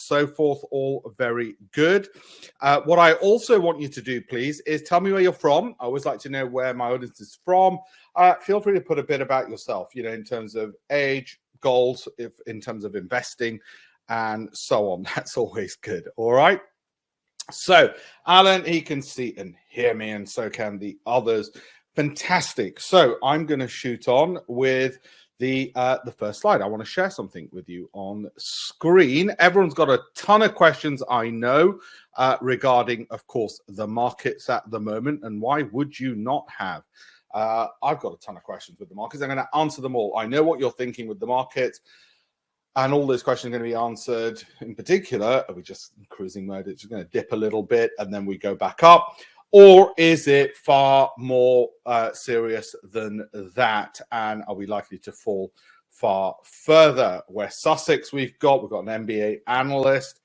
so forth. All very good. What I also want you to do, please, is tell me where you're from. I always like to know where my audience is from. Feel free to put a bit about yourself, you know, in terms of age, goals, if in terms of investing, and so on. That's always good. All right. So Alan, he can see and hear me, and so can the others. Fantastic. So I'm going to shoot on with the first slide. I want to share something with you on screen. Everyone's got a ton of questions, I know, regarding, of course, the markets at the moment. And why would you not have? I've got a ton of questions with the markets. I'm going to answer them all. I know what you're thinking with the market. And all those questions are going to be answered. In particular, are we just in cruising mode? It's just going to dip a little bit and then we go back up. Or is it far more serious than that? And are we likely to fall far further? West Sussex we've got an MBA analyst.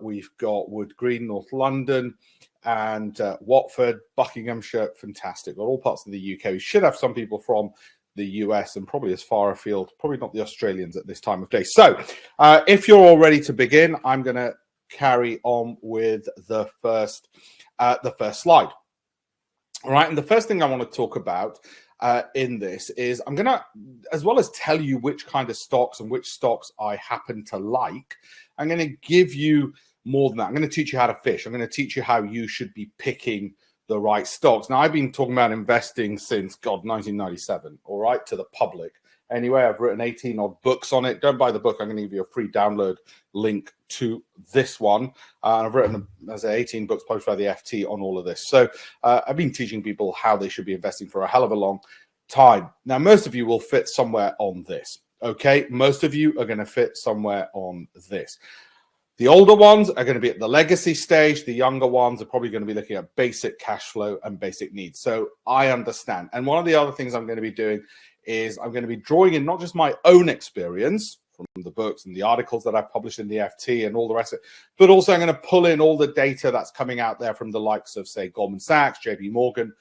We've got Wood Green, North London, and Watford, Buckinghamshire. Fantastic. Got all parts of the UK. We should have some people from the US and probably as far afield, probably not the Australians at this time of day. So if you're all ready to begin, I'm going to carry on with the first slide. All right. And the first thing I want to talk about in this is I'm going to, as well as tell you which kind of stocks and which stocks I happen to like, I'm going to give you more than that. I'm going to teach you how to fish. I'm going to teach you how you should be picking the right stocks. Now, I've been talking about investing since, 1997, all right, to the public. Anyway, I've written 18 odd books on it. Don't buy the book. I'm going to give you a free download link to this one. I've written, as I say, 18 books published by the FT on all of this. So I've been teaching people how they should be investing for a hell of a long time. Now, most of you will fit somewhere on this, okay? Most of you are going to fit somewhere on this. The older ones are going to be at the legacy stage. The younger ones are probably going to be looking at basic cash flow and basic needs. So I understand. And one of the other things I'm going to be doing is I'm going to be drawing in not just my own experience from the books and the articles that I've published in the FT and all the rest of it, but also I'm going to pull in all the data that's coming out there from the likes of, say, Goldman Sachs, JP Morgan,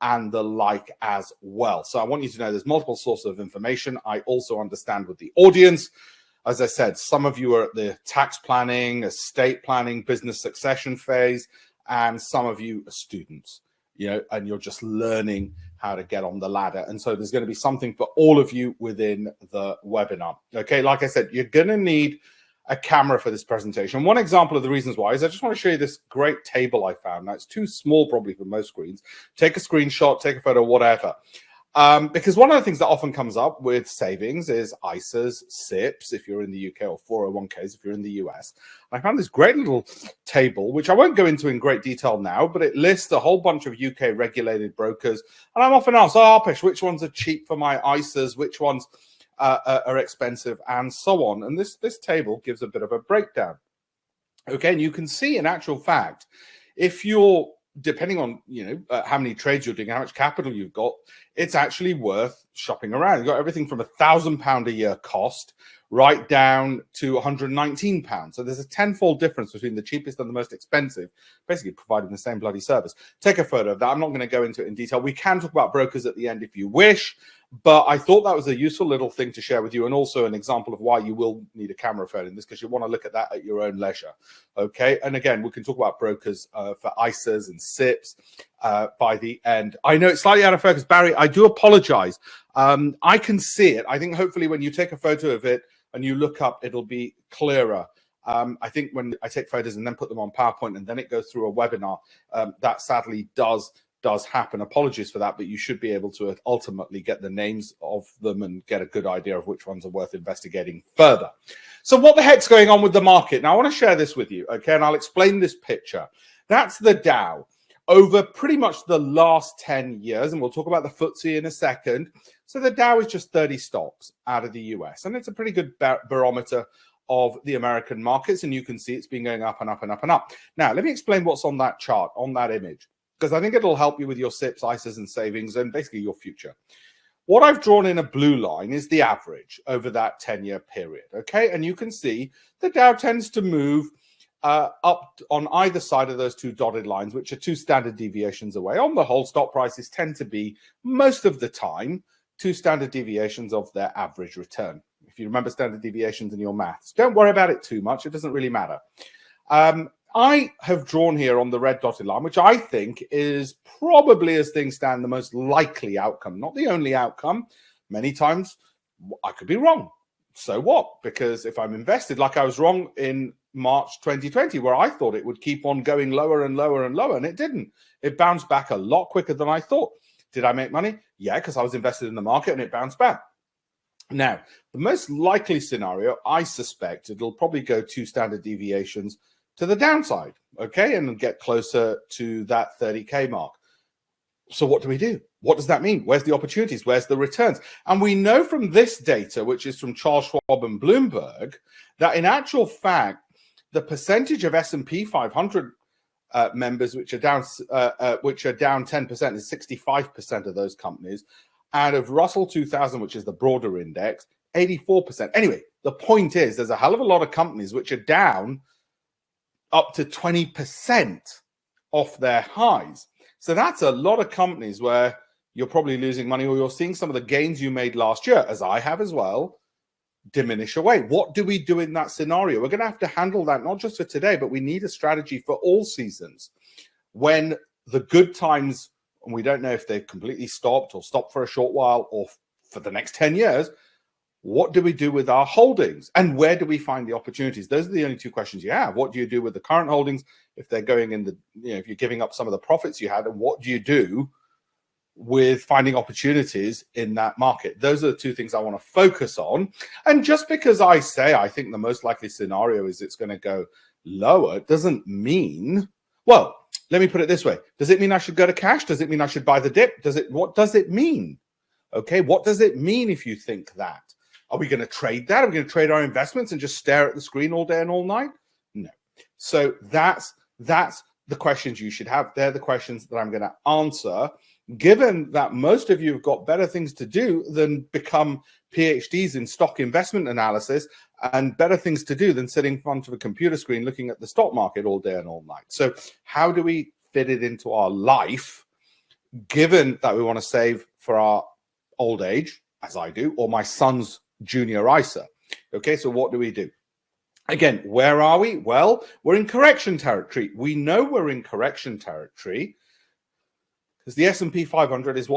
and the like as well. So I want you to know there's multiple sources of information. I also understand with the audience. As I said, some of you are at the tax planning, estate planning, business succession phase, and some of you are students, you know, and you're just learning how to get on the ladder. And so there's going to be something for all of you within the webinar. Okay, like I said, you're going to need a camera for this presentation. One example of the reasons why is I just want to show you this great table I found. Now, it's too small probably for most screens. Take a screenshot, take a photo, whatever. Because one of the things that often comes up with savings is ISAs, SIPPs, if you're in the UK, or 401ks, if you're in the US. I found this great little table, which I won't go into in great detail now, but it lists a whole bunch of UK regulated brokers. And I'm often asked, Alpesh, which ones are cheap for my ISAs? Which ones are expensive? And so on. And this table gives a bit of a breakdown. Okay, and you can see in actual fact, if you're depending on, you know, how many trades you're doing, how much capital you've got, it's actually worth shopping around. You've got everything from £1,000 a year cost right down to £119. So there's a tenfold difference between the cheapest and the most expensive, basically providing the same bloody service. Take a photo of that. I'm not going to go into it in detail. We can talk about brokers at the end if you wish, but I thought that was a useful little thing to share with you, and also an example of why you will need a camera phone in this, because you want to look at that at your own leisure. Okay, and again, we can talk about brokers for ISAs and SIPPs by the end. I know it's slightly out of focus, Barry. I do apologize. I can see it. I think hopefully when you take a photo of it and you look up, it'll be clearer. I think when I take photos and then put them on PowerPoint and then it goes through a webinar, that sadly does happen. Apologies for that, but you should be able to ultimately get the names of them and get a good idea of which ones are worth investigating further. So what the heck's going on with the market? Now, I want to share this with you, okay? And I'll explain this picture. That's the Dow over pretty much the last 10 years, and we'll talk about the FTSE in a second. So the Dow is just 30 stocks out of the US, and it's a pretty good barometer of the American markets, and you can see it's been going up and up and up and up. Now, let me explain what's on that chart, on that image, because I think it'll help you with your SIPPs, ISAs, and savings, and basically your future. What I've drawn in a blue line is the average over that 10-year period, okay? And you can see the Dow tends to move up on either side of those two dotted lines, which are 2 standard deviations away. On the whole, stock prices tend to be, most of the time, 2 standard deviations of their average return. if you remember standard deviations in your maths. Don't worry about it too much. It doesn't really matter. I have drawn here on the red dotted line, which I think is probably, as things stand, the most likely outcome, not the only outcome. Many times I could be wrong. So what? Because if I'm invested, like I was wrong in March 2020, where I thought it would keep on going lower and lower and lower, and it didn't. It bounced back a lot quicker than I thought. Did I make money? Yeah, because I was invested in the market and it bounced back. Now, the most likely scenario, I suspect it'll probably go 2 standard deviations to the downside, okay, and get closer to that 30K mark. So what do we do? What does that mean? Where's the opportunities? Where's the returns? And we know from this data, which is from Charles Schwab and Bloomberg, that in actual fact, the percentage of S&P 500 members which are down 10% is 65% of those companies, and of Russell 2000, which is the broader index, 84%. Anyway, the point is there's a hell of a lot of companies which are down up to 20% off their highs. So that's a lot of companies where you're probably losing money, or you're seeing some of the gains you made last year, as I have as well, diminish away. What do we do in that scenario? We're going to have to handle that not just for today, but we need a strategy for all seasons. When the good times, and we don't know if they've completely stopped or stopped for a short while or for the next 10 years, what do we do with our holdings, and where do we find the opportunities? Those are the only 2 questions you have. What do you do with the current holdings if they're going in the, if you're giving up some of the profits you had, and what do you do with finding opportunities in that market? Those are the 2 things I want to focus on. And just because I say I think the most likely scenario is it's going to go lower doesn't mean, well, let me put it this way. Does it mean I should go to cash? Does it mean I should buy the dip? What does it mean? Okay, what does it mean if you think that? Are we going to trade that? Are we going to trade our investments and just stare at the screen all day and all night? No. So that's the questions you should have. They're the questions that I'm going to answer, given that most of you have got better things to do than become PhDs in stock investment analysis, and better things to do than sitting in front of a computer screen looking at the stock market all day and all night. So how do we fit it into our life, given that we want to save for our old age, as I do, or my son's junior ISA? Okay, so what do we do? Again, where are we? Well, we're in correction territory. We know we're in correction territory because the S&P 500 is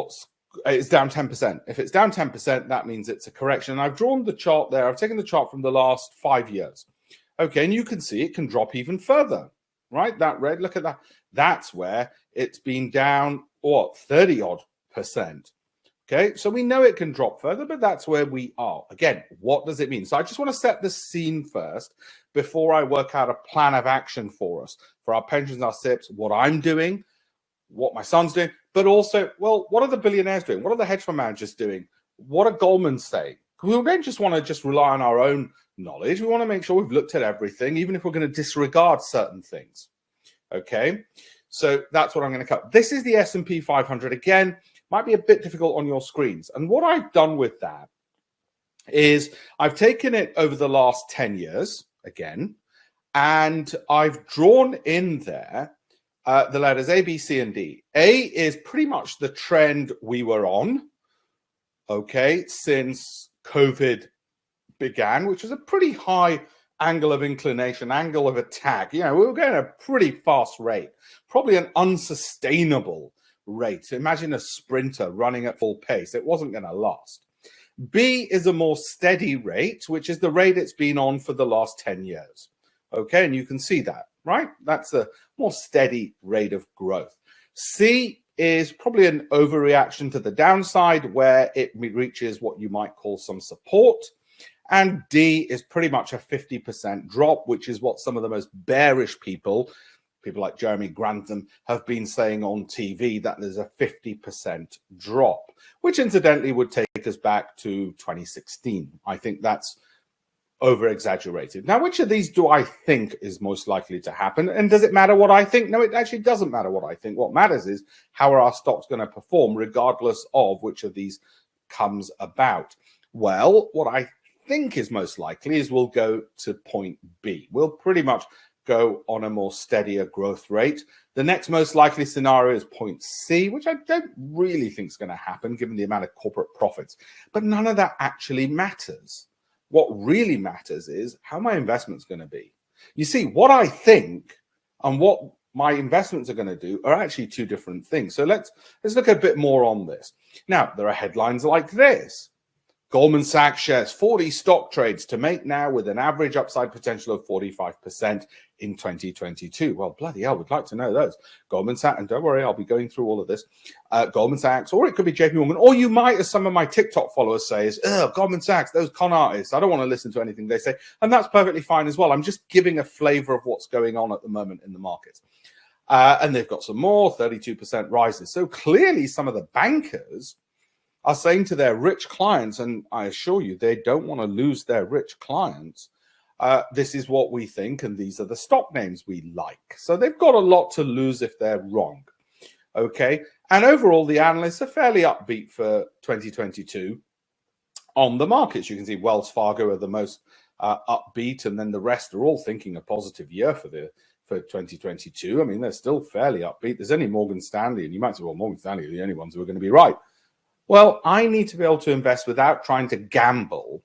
down 10%. If it's down 10%, that means it's a correction. And I've drawn the chart there. I've taken the chart from the last 5 years. Okay, and you can see it can drop even further, right? That red, look at that. That's where it's been down, 30-odd%. Okay, so we know it can drop further, but that's where we are. Again, what does it mean? So I just want to set the scene first before I work out a plan of action for us, for our pensions, our SIPPs, what I'm doing, what my son's doing, but also, well, what are the billionaires doing? What are the hedge fund managers doing? What are Goldman saying? We don't just want to rely on our own knowledge. We want to make sure we've looked at everything, even if we're going to disregard certain things. Okay, so that's what I'm going to cover. This is the S&P 500 again. Might be a bit difficult on your screens. And what I've done with that is I've taken it over the last 10 years again, and I've drawn in there the letters A, B, C, and D. A is pretty much the trend we were on, okay, since COVID began, which is a pretty high angle of inclination, angle of attack. You know, we were going at a pretty fast rate, probably an unsustainable rate. So imagine a sprinter running at full pace. It wasn't going to last. B is a more steady rate, which is the rate it's been on for the last 10 years. Okay, and you can see that, right? That's a more steady rate of growth. C is probably an overreaction to the downside where it reaches what you might call some support. And D is pretty much a 50% drop, which is what some of the most bearish people like Jeremy Grantham, have been saying on TV, that there's a 50% drop, which incidentally would take us back to 2016. I think that's over-exaggerated. Now, which of these do I think is most likely to happen? And does it matter what I think? No, it actually doesn't matter what I think. What matters is how are our stocks going to perform regardless of which of these comes about. Well, what I think is most likely is we'll go to point B. We'll pretty much go on a more steadier growth rate. The next most likely scenario is point C, which I don't really think is going to happen given the amount of corporate profits. But none of that actually matters. What really matters is how my investment's going to be. You see, what I think and what my investments are going to do are actually two different things. So let's look a bit more on this. Now, there are headlines like this. Goldman Sachs shares 40 stock trades to make now with an average upside potential of 45% in 2022. Well, bloody hell, we'd like to know those. Goldman Sachs, and don't worry, I'll be going through all of this. Goldman Sachs, or it could be JP Morgan, or you might, as some of my TikTok followers say, is, Goldman Sachs, those con artists. I don't want to listen to anything they say. And that's perfectly fine as well. I'm just giving a flavor of what's going on at the moment in the markets. And they've got some more, 32% rises. So clearly some of the bankers are saying to their rich clients, and I assure you, they don't want to lose their rich clients. This is what we think, and these are the stock names we like. So they've got a lot to lose if they're wrong. Okay. And overall, the analysts are fairly upbeat for 2022 on the markets. You can see Wells Fargo are the most upbeat, and then the rest are all thinking a positive year for 2022. I mean, they're still fairly upbeat. There's only Morgan Stanley, and you might say, well, Morgan Stanley are the only ones who are going to be right. Well, I need to be able to invest without trying to gamble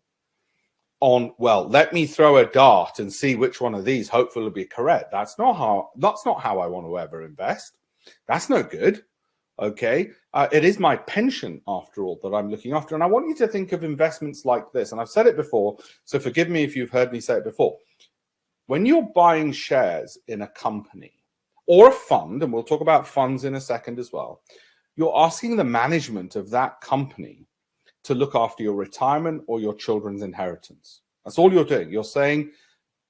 on, well, let me throw a dart and see which one of these hopefully will be correct. That's not how I want to ever invest. That's no good. Okay. It is my pension, after all, that I'm looking after. And I want you to think of investments like this. And I've said it before, so forgive me if you've heard me say it before. When you're buying shares in a company or a fund, and we'll talk about funds in a second as well, you're asking the management of that company to look after your retirement or your children's inheritance. That's all you're doing. You're saying,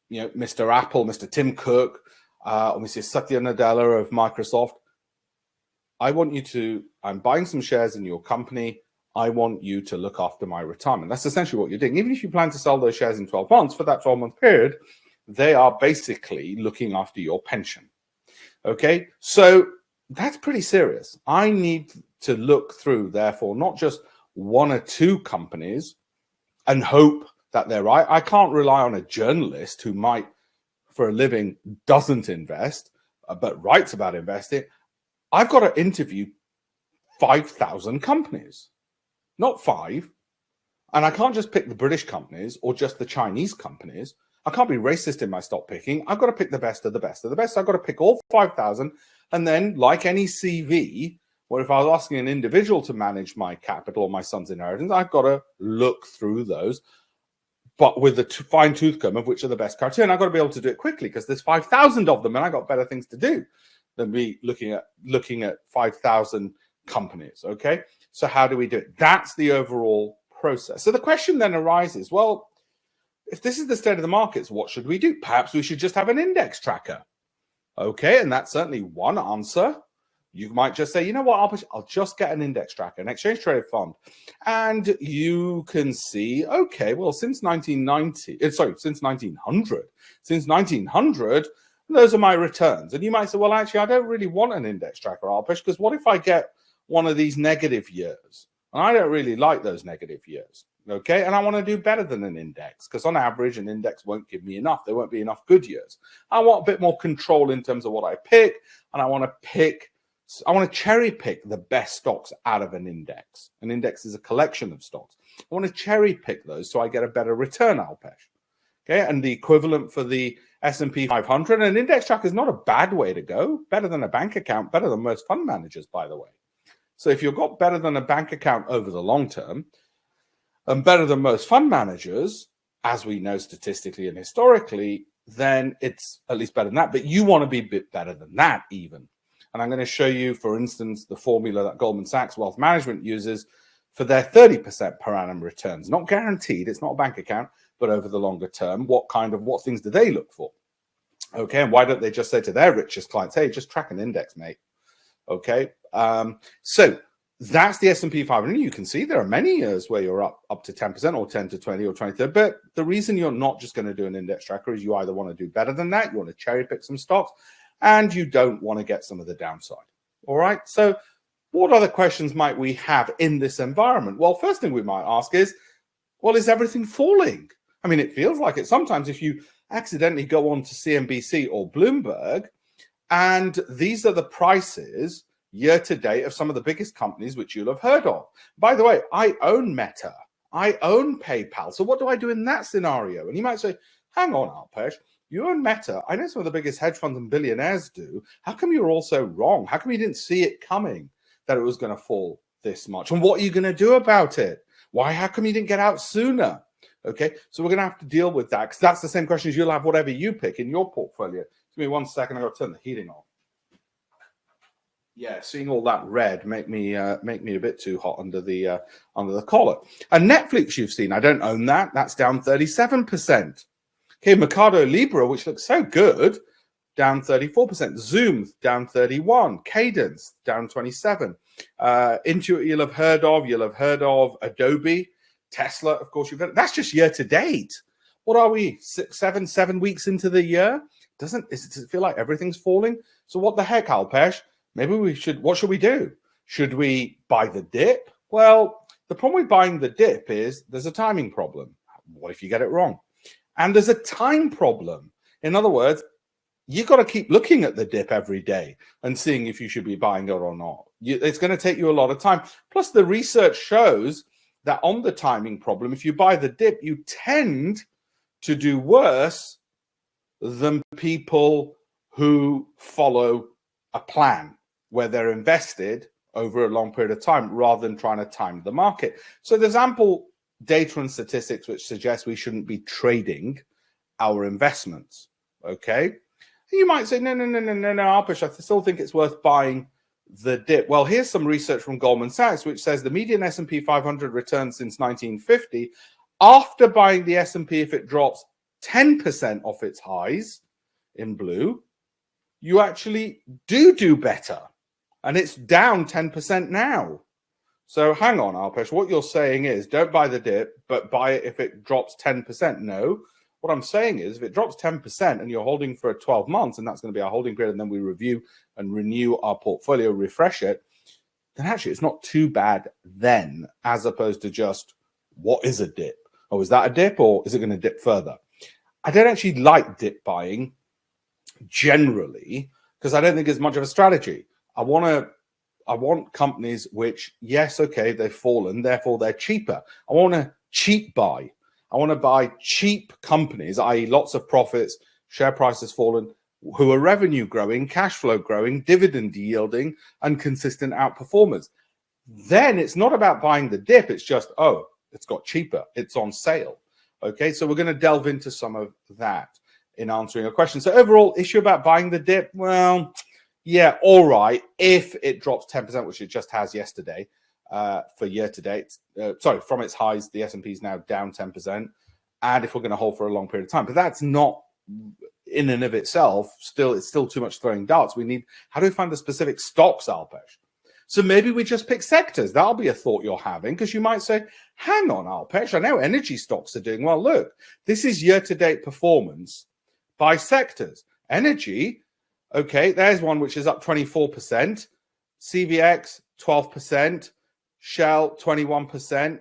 you know, Mr. Apple, Mr. Tim Cook, or Mr. Satya Nadella of Microsoft, I'm buying some shares in your company. I want you to look after my retirement. That's essentially what you're doing. Even if you plan to sell those shares in 12 months, for that 12-month period, they are basically looking after your pension. Okay, so that's pretty serious. I need to look through, therefore, not just one or two companies and hope that they're right. I can't rely on a journalist who might, for a living, doesn't invest, but writes about investing. I've got to interview 5,000 companies, not 5. And I can't just pick the British companies or just the Chinese companies. I can't be racist in my stock picking. I've got to pick the best of the best of the best. I've got to pick all 5,000. And then, like any CV, where if I was asking an individual to manage my capital or my son's inheritance, I've got to look through those, but with the fine tooth comb of which are the best criteria. And I've got to be able to do it quickly because there's 5,000 of them, and I've got better things to do than be looking at 5,000 companies. Okay, so how do we do it? That's the overall process. So the question then arises, well, if this is the state of the markets, what should we do? Perhaps we should just have an index tracker. Okay, and that's certainly one answer. You might just say, you know what, I'll just get an index tracker, an exchange traded fund. And you can see, okay, well, since 1900, those are my returns. And you might say, well, actually, I don't really want an index tracker, Alpesh, because what if I get one of these negative years? And I don't really like those negative years. Okay, and I want to do better than an index because on average, an index won't give me enough. There won't be enough good years. I want a bit more control in terms of what I pick, and I want to cherry pick the best stocks out of an index. An index is a collection of stocks. I want to cherry pick those so I get a better return, Alpesh. Okay, and the equivalent for the S&P 500, an index tracker is not a bad way to go. Better than a bank account, better than most fund managers, by the way. So if you've got better than a bank account over the long term, and better than most fund managers, as we know statistically and historically, then it's at least better than that. But you want to be a bit better than that even. And I'm going to show you, for instance, the formula that Goldman Sachs Wealth Management uses for their 30% per annum returns. Not guaranteed, it's not a bank account, but over the longer term, what things do they look for? Okay, and why don't they just say to their richest clients, hey, just track an index, mate? Okay, so that's the S&P 500. You can see there are many years where you're up to 10% or 10 to 20 or 20. But the reason you're not just going to do an index tracker is you either want to do better than that, you want to cherry pick some stocks, and you don't want to get some of the downside. All right. So what other questions might we have in this environment? Well, first thing we might ask is, well, is everything falling? I mean, it feels like it. Sometimes if you accidentally go on to CNBC or Bloomberg, and these are the prices year to date of some of the biggest companies which you'll have heard of. By the way, I own Meta. I own PayPal. So what do I do in that scenario? And you might say, hang on, Alpesh, you own Meta. I know some of the biggest hedge funds and billionaires do. How come you're also wrong? How come you didn't see it coming that it was going to fall this much? And what are you going to do about it? Why? How come you didn't get out sooner? Okay, so we're going to have to deal with that, because that's the same questions you'll have whatever you pick in your portfolio. Give me 1 second. I've got to turn the heating on. Yeah, seeing all that red make me a bit too hot under the collar. And Netflix, you've seen, I don't own that. That's down 37%. Okay, Mercado Libre, which looks so good, down 34%. Zoom down 31%. Cadence down 27%. Intuit, you'll have heard of. You'll have heard of Adobe. Tesla, of course, you've heard. That's just year to date. What are we? 7 weeks into the year? Does it feel like everything's falling? So what the heck, Alpesh? Maybe we should. What should we do? Should we buy the dip? Well, the problem with buying the dip is there's a timing problem. What if you get it wrong? And there's a time problem. In other words, you've got to keep looking at the dip every day and seeing if you should be buying it or not. It's going to take you a lot of time. Plus, the research shows that on the timing problem, if you buy the dip, you tend to do worse than people who follow a plan where they're invested over a long period of time rather than trying to time the market. So there's ample data and statistics which suggest we shouldn't be trading our investments. Okay. You might say, no, Alpesh, I still think it's worth buying the dip. Well, here's some research from Goldman Sachs, which says the median S&P 500 return since 1950, after buying the S&P, if it drops 10% off its highs in blue, you actually do better. And it's down 10% now. So hang on, Alpesh. What you're saying is don't buy the dip, but buy it if it drops 10%. No. What I'm saying is if it drops 10% and you're holding for 12 months, and that's going to be our holding period, and then we review and renew our portfolio, refresh it, then actually it's not too bad then, as opposed to just, what is a dip? Oh, is that a dip, or is it going to dip further? I don't actually like dip buying generally because I don't think it's much of a strategy. I want companies which, yes, okay, they've fallen, therefore they're cheaper. I want to cheap buy. I want to buy cheap companies, i.e. lots of profits, share price has fallen, who are revenue growing, cash flow growing, dividend yielding, and consistent outperformers. Then it's not about buying the dip. It's just, oh, it's got cheaper. It's on sale. Okay, so we're going to delve into some of that in answering a question. So overall issue about buying the dip, well, yeah, all right, if it drops 10%, which it just has yesterday, for year to date, from its highs, the S&P is now down 10%, and if we're going to hold for a long period of time, but that's not in and of itself. It's still too much throwing darts. How do we find the specific stocks, Alpesh? So maybe we just pick sectors. That'll be a thought you're having, because you might say, hang on, Alpesh, I know energy stocks are doing well. Look, this is year-to-date performance by sectors. Energy, okay, there's one which is up 24%, CVX 12%, Shell 21%,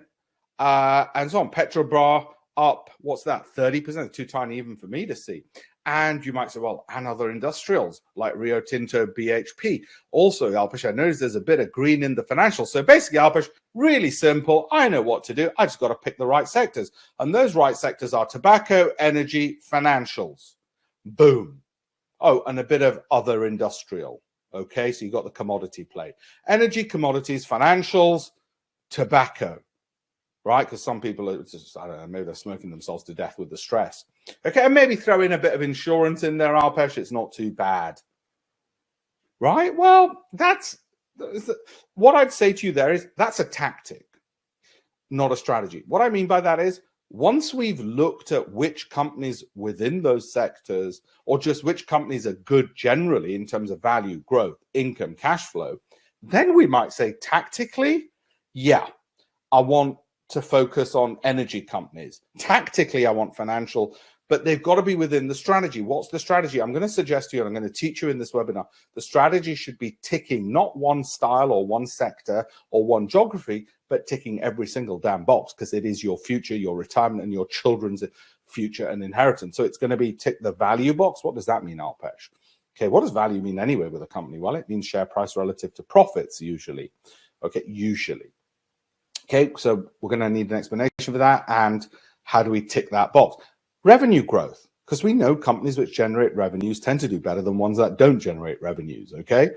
and so on. Petrobras up, what's that, 30%? Too tiny even for me to see. And you might say, well, and other industrials like Rio Tinto, BHP. Also, Alpesh, I noticed there's a bit of green in the financials. So basically, Alpesh, really simple. I know what to do. I just got to pick the right sectors. And those right sectors are tobacco, energy, financials. Boom. Oh, and a bit of other industrial. Okay, so you got the commodity play. Energy, commodities, financials, tobacco. Right? Because some people are just, I don't know, maybe they're smoking themselves to death with the stress. Okay, and maybe throw in a bit of insurance in there, Alpesh. It's not too bad. Right? Well, that's what I'd say to you there is that's a tactic, not a strategy. What I mean by that is once we've looked at which companies within those sectors, or just which companies are good generally in terms of value, growth, income, cash flow, then we might say tactically, yeah, I want to focus on energy companies. Tactically, I want financial, but they've got to be within the strategy. What's the strategy? I'm going to suggest to you, and I'm going to teach you in this webinar, the strategy should be ticking not one style or one sector or one geography, but ticking every single damn box, because it is your future, your retirement, and your children's future and inheritance. So it's going to be tick the value box. What does that mean, Alpesh? Okay, what does value mean anyway with a company? Well, it means share price relative to profits, usually. Okay, usually. Okay, so we're going to need an explanation for that. And how do we tick that box? Revenue growth, because we know companies which generate revenues tend to do better than ones that don't generate revenues, okay?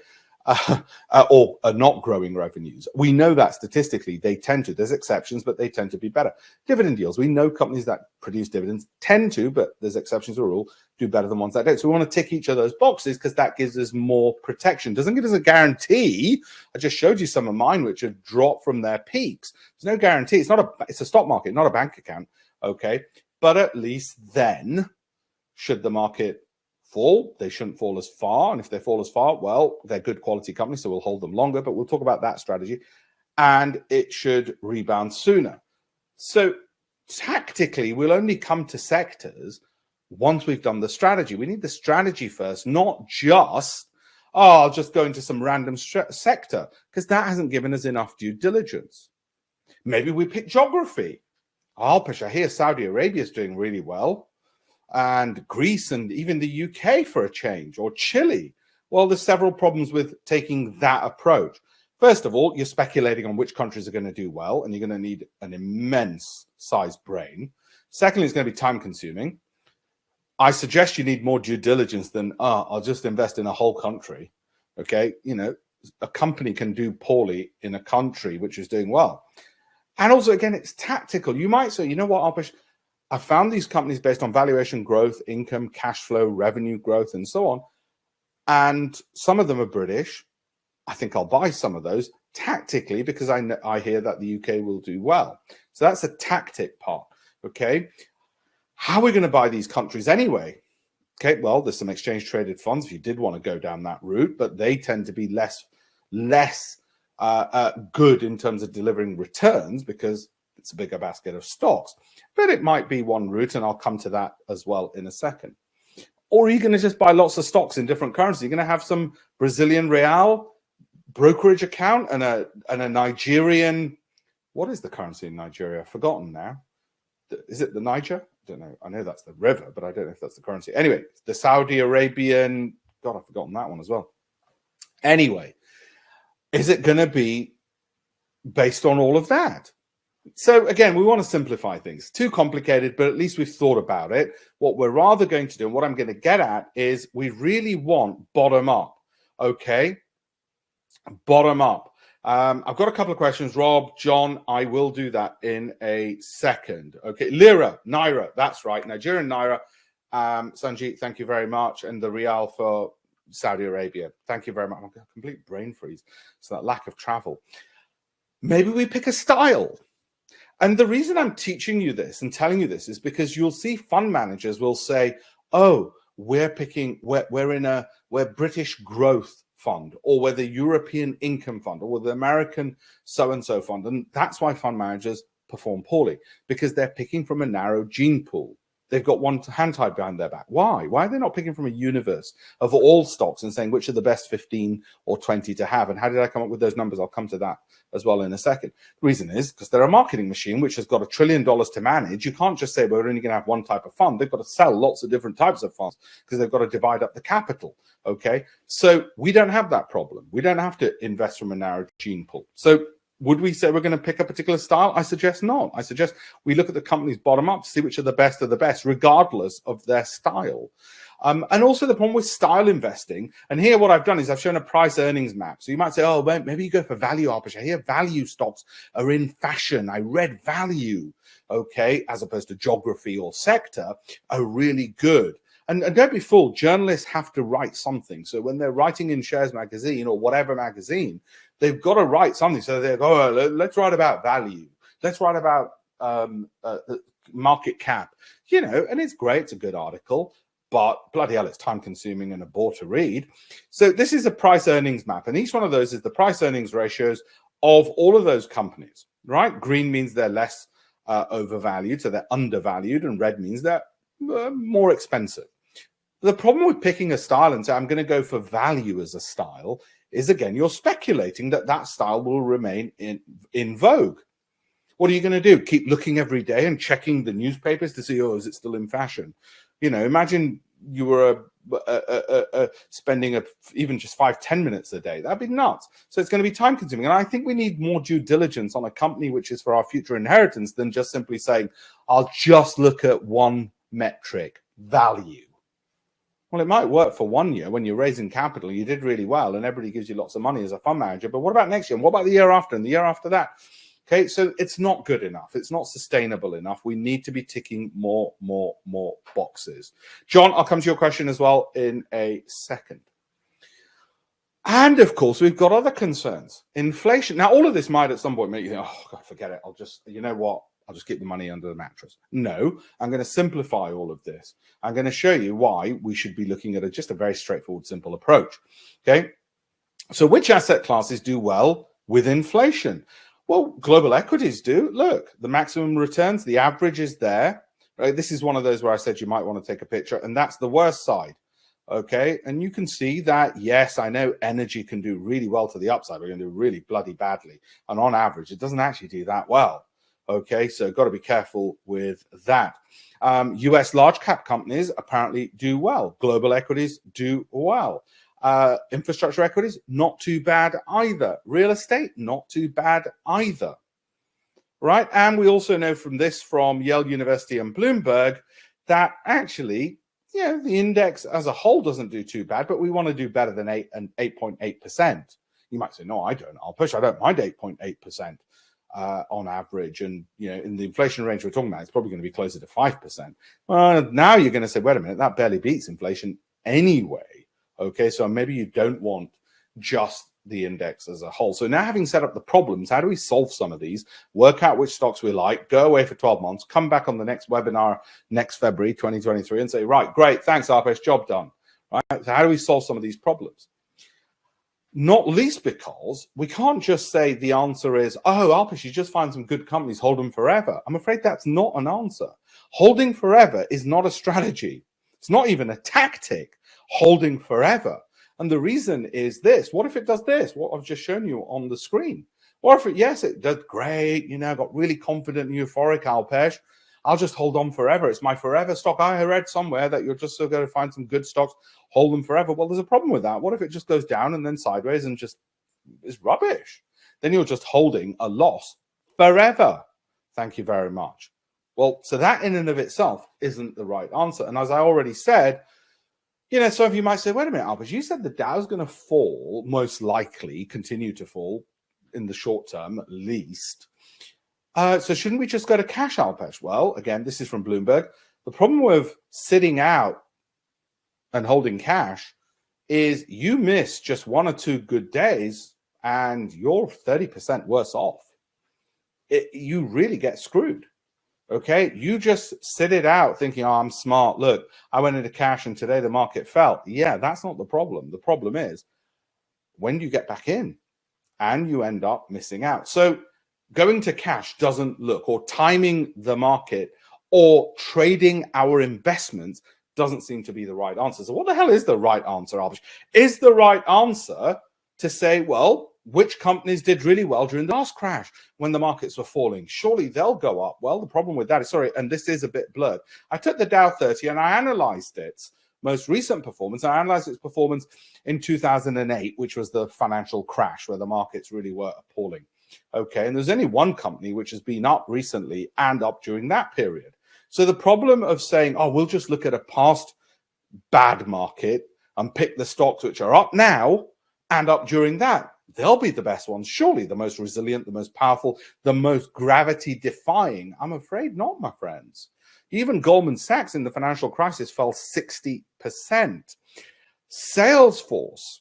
Or are not growing revenues. We know that statistically they tend to. There's exceptions, but they tend to be better. Dividend yields. We know companies that produce dividends tend to, but there's exceptions to the rule, do better than ones that don't. So we want to tick each of those boxes because that gives us more protection. Doesn't give us a guarantee. I just showed you some of mine which have dropped from their peaks. There's no guarantee. It's a stock market, not a bank account. Okay, but at least then, should the market fall, they shouldn't fall as far. And if they fall as far, well, they're good quality companies, so we'll hold them longer, but we'll talk about that strategy. And it should rebound sooner. So tactically, we'll only come to sectors once we've done the strategy. We need the strategy first, not just, oh, I'll just go into some random sector, because that hasn't given us enough due diligence. Maybe we pick geography. Alpesh, I hear Saudi Arabia is doing really well, and Greece and even the UK for a change, or Chile. Well, there's several problems with taking that approach. First of all, you're speculating on which countries are going to do well, and you're going to need an immense sized brain. Secondly, it's going to be time consuming. I suggest you need more due diligence than, I'll just invest in a whole country. Okay, you know, a company can do poorly in a country which is doing well. And also, again, it's tactical. You might say, you know what, Alpesh, I found these companies based on valuation growth, income, cash flow, revenue growth, and so on. And some of them are British. I think I'll buy some of those tactically because I hear that the UK will do well. So that's a tactic part, okay? How are we going to buy these countries anyway? Okay, well, there's some exchange-traded funds if you did want to go down that route, but they tend to be less good in terms of delivering returns because it's a bigger basket of stocks. But it might be one route, and I'll come to that as well in a second. Or are you going to just buy lots of stocks in different currencies? You're going to have some Brazilian real brokerage account and a Nigerian, what is the currency in Nigeria? I've forgotten now. Is it the Niger? I don't know. I know that's the river, but I don't know if that's the currency. Anyway, the Saudi Arabian, God, I've forgotten that one as well. Anyway, is it going to be based on all of that? So again, we want to simplify things. Too complicated, but at least we've thought about it. What we're rather going to do, and what I'm going to get at, is we really want bottom up. Okay, bottom up. I've got a couple of questions. Rob, John, I will do that in a second. Okay, Naira, that's right. Nigerian Naira. Sanjeet, thank you very much. And the Rial for Saudi Arabia. Thank you very much. I've got a complete brain freeze. So that lack of travel. Maybe we pick a style. And the reason I'm teaching you this and telling you this is because you'll see fund managers will say, oh, we're British growth fund, or we're the European income fund, or we're the American so-and-so fund. And that's why fund managers perform poorly, because they're picking from a narrow gene pool. They've got one hand tied behind their back. Why? Why are they not picking from a universe of all stocks and saying which are the best 15 or 20 to have? And how did I come up with those numbers? I'll come to that as well in a second. The reason is because they're a marketing machine which has got $1 trillion to manage. You can't just say, well, we're only going to have one type of fund. They've got to sell lots of different types of funds because they've got to divide up the capital. Okay, so we don't have that problem. We don't have to invest from a narrow gene pool. So would we say we're going to pick a particular style? I suggest not. I suggest we look at the companies bottom up to see which are the best of the best, regardless of their style. And also the problem with style investing, and here what I've done is I've shown a price earnings map. So you might say, oh, well, maybe you go for value, Alpesh. I hear value stocks are in fashion. I read value, okay, as opposed to geography or sector, are really good. And don't be fooled, journalists have to write something. So when they're writing in Shares Magazine or whatever magazine, they've got to write something. So they go, oh, let's write about value. Let's write about market cap, you know, and it's great. It's a good article, but bloody hell, it's time consuming and a bore to read. So this is a price earnings map. And each one of those is the price earnings ratios of all of those companies, right? Green means they're less overvalued, so they're undervalued, and red means they're more expensive. The problem with picking a style and say, I'm going to go for value as a style is, again, you're speculating that that style will remain in vogue. What are you going to do? Keep looking every day and checking the newspapers to see, oh, is it still in fashion? You know, imagine you were spending even just 5-10 minutes a day. That'd be nuts. So it's going to be time consuming. And I think we need more due diligence on a company which is for our future inheritance than just simply saying, I'll just look at one metric, value. Well, it might work for 1 year when you're raising capital, you did really well and everybody gives you lots of money as a fund manager. But what about next year? And what about the year after and the year after that? Okay, so it's not good enough. It's not sustainable enough. We need to be ticking more boxes. John, I'll come to your question as well in a second. And of course, we've got other concerns. Inflation. Now, all of this might at some point make you think, oh, God, forget it. I'll just, you know what? I'll just keep the money under the mattress. No, I'm going to simplify all of this. I'm going to show you why we should be looking at just a very straightforward, simple approach. Okay, so which asset classes do well with inflation? Well, global equities do. Look, the maximum returns, the average is there. Right? This is one of those where I said you might want to take a picture, and that's the worst side. Okay, and you can see that, yes, I know energy can do really well to the upside. We're going to do really bloody badly. And on average, it doesn't actually do that well. Okay, so got to be careful with that. US large cap companies apparently do well. Global equities do well. Infrastructure equities, not too bad either. Real estate, not too bad either. Right, and we also know from this from Yale University and Bloomberg that actually, yeah, the index as a whole doesn't do too bad, but we want to do better than 8.8%. You might say, no, I don't. Alpesh, I don't mind 8.8%. On average, and you know, in the inflation range we're talking about, it's probably going to be closer to 5%. Well, now you're going to say, wait a minute, that barely beats inflation anyway. Okay, so maybe you don't want just the index as a whole. So now, having set up the problems, how do we solve some of these? Work out which stocks we like, go away for 12 months, come back on the next webinar next February 2023 and say, right, great, thanks, Alpesh, job done. Right? So how do we solve some of these problems? Not least because we can't just say the answer is, oh, Alpesh, you just find some good companies, hold them forever. I'm afraid that's not an answer. Holding forever is not a strategy. It's not even a tactic, holding forever. And the reason is this. What if it does this? What I've just shown you on the screen. Or if it, yes, it does great, you know, got really confident and euphoric, Alpesh, I'll just hold on forever. It's my forever stock. I read somewhere that you're just still going to find some good stocks, hold them forever. Well, there's a problem with that. What if it just goes down and then sideways and just is rubbish? Then you're just holding a loss forever. Thank you very much. Well, so that in and of itself isn't the right answer. And as I already said, you know, some of you might say, wait a minute, Alpesh, you said the Dow is going to fall, most likely continue to fall in the short term at least. So shouldn't we just go to cash, Alpesh? Well, again, this is from Bloomberg. The problem with sitting out and holding cash is you miss just 1 or 2 good days and you're 30% worse off. You really get screwed. Okay, you just sit it out thinking, oh, I'm smart. Look, I went into cash and today the market fell. Yeah, that's not the problem. The problem is when you get back in and you end up missing out. So going to cash doesn't look, or timing the market or trading our investments doesn't seem to be the right answer. So what the hell is the right answer, Alpesh? Is the right answer to say, well, which companies did really well during the last crash when the markets were falling? Surely they'll go up. Well, the problem with that is, sorry, and this is a bit blurred. I took the Dow 30 and I analyzed its most recent performance. I analyzed its performance in 2008, which was the financial crash where the markets really were appalling. Okay, and there's only one company which has been up recently and up during that period. So the problem of saying, oh, we'll just look at a past bad market and pick the stocks which are up now and up during that, they'll be the best ones. Surely the most resilient, the most powerful, the most gravity defying. I'm afraid not, my friends. Even Goldman Sachs in the financial crisis fell 60%. Salesforce,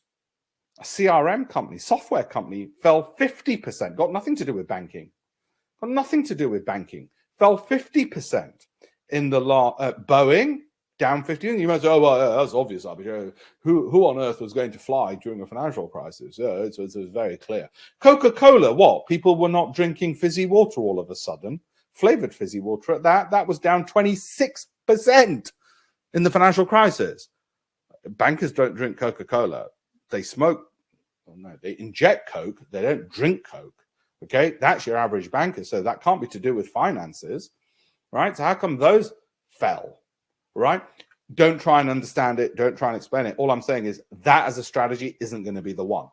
a CRM company, software company, fell 50%. Got nothing to do with banking. Got nothing to do with banking. Fell 50% in the Boeing, down 15. You might say, oh, well, that's obvious. Who on earth was going to fly during a financial crisis? Yeah, it was very clear. Coca-Cola, what? People were not drinking fizzy water all of a sudden. Flavored fizzy water at that. That was down 26% in the financial crisis. Bankers don't drink Coca-Cola. They smoke, well, no, they inject Coke. They don't drink Coke. Okay, that's your average banker. So that can't be to do with finances, right? So how come those fell, right? Don't try and understand it. Don't try and explain it. All I'm saying is that as a strategy isn't going to be the one.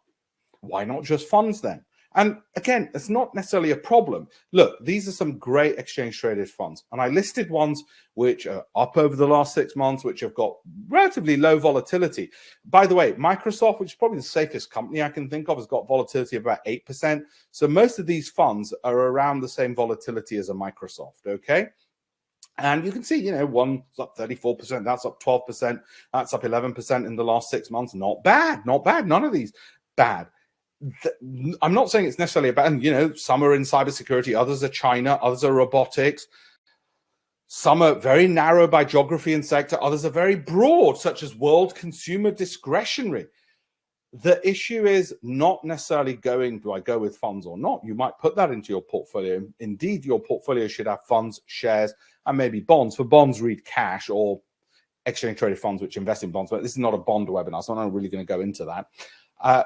Why not just funds then? And again, it's not necessarily a problem. Look, these are some great exchange traded funds. And I listed ones which are up over the last 6 months, which have got relatively low volatility. By the way, Microsoft, which is probably the safest company I can think of, has got volatility of about 8%. So most of these funds are around the same volatility as a Microsoft, okay? And you can see, one's up 34%, that's up 12%, that's up 11% in the last 6 months. Not bad, not bad. None of these bad. I'm not saying it's necessarily about, and some are in cybersecurity, others are China, others are robotics. Some are very narrow by geography and sector, others are very broad, such as world consumer discretionary. The issue is not necessarily do I go with funds or not? You might put that into your portfolio. Indeed, your portfolio should have funds, shares, and maybe bonds. For bonds, read cash or exchange traded funds, which invest in bonds. But this is not a bond webinar, so I'm not really going to go into that.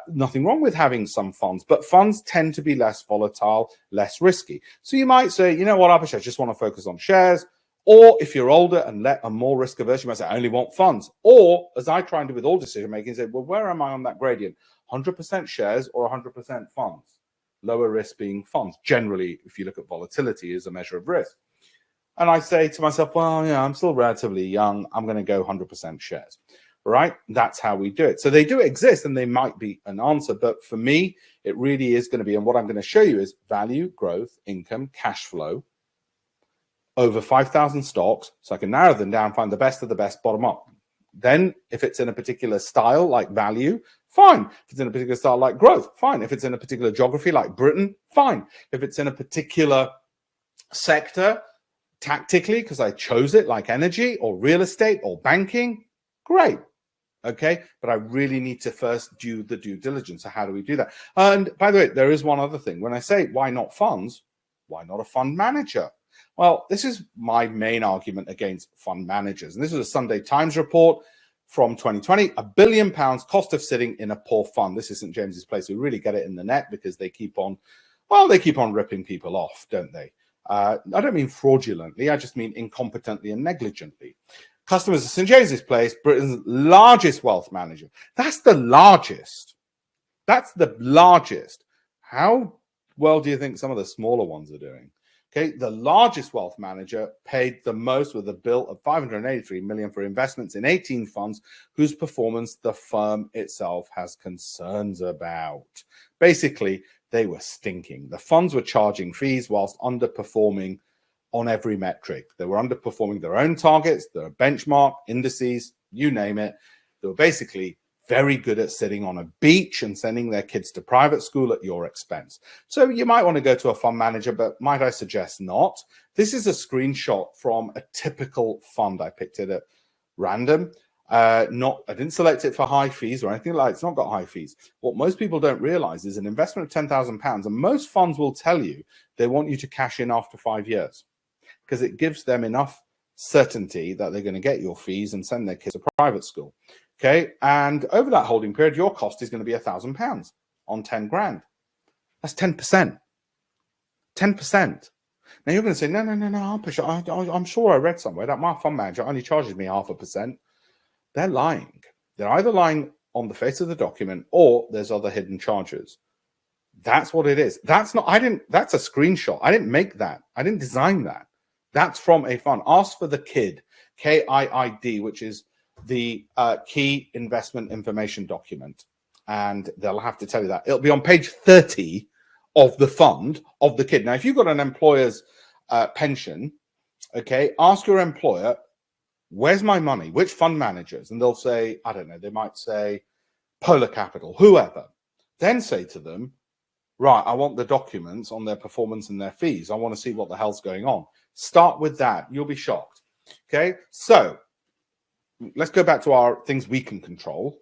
Nothing wrong with having some funds, but funds tend to be less volatile, less risky. So you might say, you know what, Alpesh, I just want to focus on shares. Or if you're older and more risk averse, you might say, I only want funds. Or as I try and do with all decision making, say, well, where am I on that gradient? 100% shares or 100% funds? Lower risk being funds. Generally, if you look at volatility, is a measure of risk. And I say to myself, well, yeah, I'm still relatively young. I'm going to go 100% shares. Right? That's how we do it. So they do exist and they might be an answer. But for me, it really is going to be, and what I'm going to show you is value, growth, income, cash flow over 5,000 stocks. So I can narrow them down, find the best of the best bottom up. Then if it's in a particular style like value, fine. If it's in a particular style like growth, fine. If it's in a particular geography like Britain, fine. If it's in a particular sector, tactically, because I chose it, like energy or real estate or banking, great. Okay, but I really need to first do the due diligence. So how do we do that? And by the way, there is one other thing. When I say why not funds, why not a fund manager? Well, this is my main argument against fund managers. And this is a Sunday Times report from 2020, £1 billion cost of sitting in a poor fund. This is St. James's Place. We really get it in the net because they keep on ripping people off, don't they? I don't mean fraudulently. I just mean incompetently and negligently. Customers of St. James's Place, Britain's largest wealth manager. That's the largest. That's the largest. How well do you think some of the smaller ones are doing? Okay, the largest wealth manager paid the most with a bill of 583 million for investments in 18 funds whose performance the firm itself has concerns about. Basically, they were stinking. The funds were charging fees whilst underperforming on every metric. They were underperforming their own targets, their benchmark, indices, you name it. They were basically very good at sitting on a beach and sending their kids to private school at your expense. So you might want to go to a fund manager, but might I suggest not? This is a screenshot from a typical fund. I picked it at random. I didn't select it for high fees or anything like that. It's not got high fees. What most people don't realize is an investment of £10,000, and most funds will tell you they want you to cash in after 5 years because it gives them enough certainty that they're going to get your fees and send their kids to private school. Okay, and over that holding period, your cost is going to be £1,000 on 10 grand. That's 10%. 10%. Now you're going to say, no, I'm sure I read somewhere that my fund manager only charges me 0.5%. They're lying. They're either lying on the face of the document or there's other hidden charges. That's what it is. That's a screenshot. I didn't make that. I didn't design that. That's from a fund. Ask for the KID, KIID, which is the key investment information document, and they'll have to tell you that. It'll be on page 30 of the fund of the KID. Now, if you've got an employer's pension, okay, ask your employer, where's my money? Which fund managers? And they'll say, I don't know, they might say Polar Capital, whoever. Then say to them, right, I want the documents on their performance and their fees. I want to see what the hell's going on. Start with that. You'll be shocked. Okay, so let's go back to our things we can control.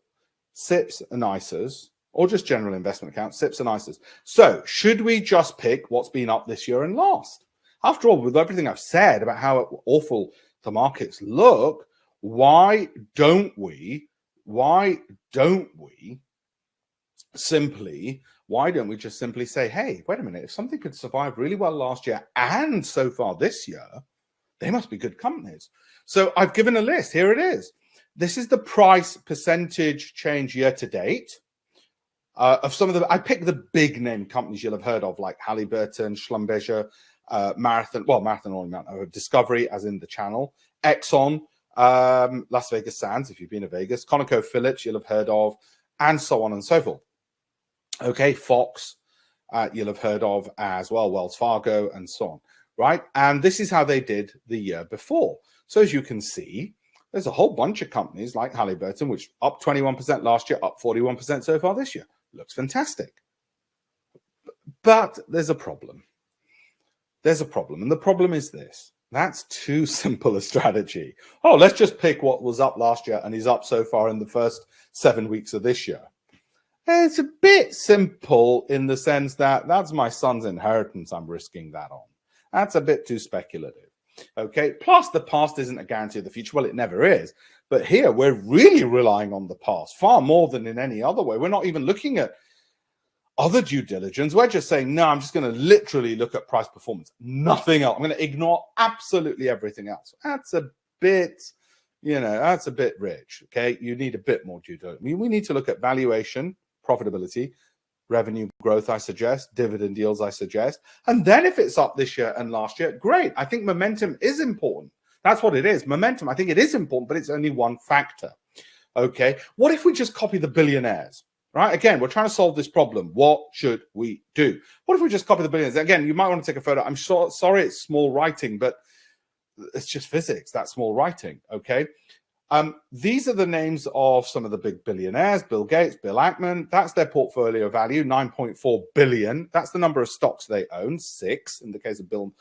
SIPPs and ISAs, or just general investment accounts, SIPPs and ISAs. So should we just pick what's been up this year and last? After all, with everything I've said about how awful the markets look, why don't we just simply say, hey, wait a minute, if something could survive really well last year and so far this year, they must be good companies. So I've given a list. Here it is. This is the price percentage change year to date of some of the, I picked the big name companies you'll have heard of, like Halliburton, Schlumberger, Marathon, Discovery, as in the channel, Exxon, Las Vegas Sands, if you've been to Vegas, ConocoPhillips, you'll have heard of, and so on and so forth. Okay, Fox, you'll have heard of as well, Wells Fargo, and so on, right? And this is how they did the year before. So as you can see, there's a whole bunch of companies like Halliburton, which up 21% last year, up 41% so far this year. Looks fantastic. But there's a problem. There's a problem. And the problem is this. That's too simple a strategy. Oh, let's just pick what was up last year and is up so far in the first 7 weeks of this year. It's a bit simple in the sense that that's my son's inheritance I'm risking that on. That's a bit too speculative. Okay, plus the past isn't a guarantee of the future. Well, it never is. But here we're really relying on the past far more than in any other way. We're not even looking at other due diligence. We're just saying, no, I'm just going to literally look at price performance, nothing else. I'm going to ignore absolutely everything else. That's a bit, that's a bit rich. Okay, you need a bit more due diligence. We need to look at valuation, profitability, revenue growth, I suggest, dividend deals, I suggest. And then if it's up this year and last year, great. I think momentum is important. That's what it is. Momentum, I think it is important, but it's only one factor. Okay. What if we just copy the billionaires, right? Again, we're trying to solve this problem. What should we do? What if we just copy the billionaires? Again, you might want to take a photo. I'm sorry it's small writing, but it's just physics, that small writing. Okay. These are the names of some of the big billionaires: Bill Gates, Bill Ackman. That's their portfolio value, 9.4 billion. That's the number of stocks they own, 6. In the case of Bill,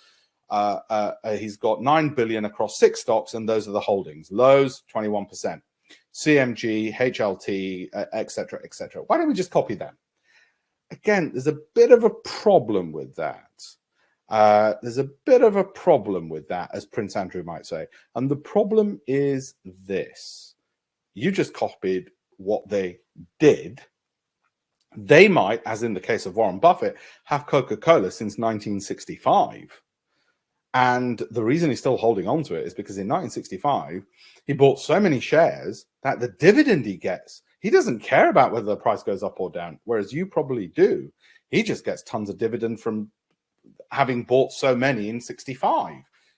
he's got 9 billion across 6 stocks, and those are the holdings. Lowe's, 21%. CMG, HLT, etc., etc. Why don't we just copy them? Again, there's a bit of a problem with that. There's a bit of a problem with that, as Prince Andrew might say. And the problem is this. You just copied what they did. They might, as in the case of Warren Buffett, have Coca-Cola since 1965. And the reason he's still holding on to it is because in 1965, he bought so many shares that the dividend he gets, he doesn't care about whether the price goes up or down, whereas you probably do. He just gets tons of dividend from having bought so many in 65.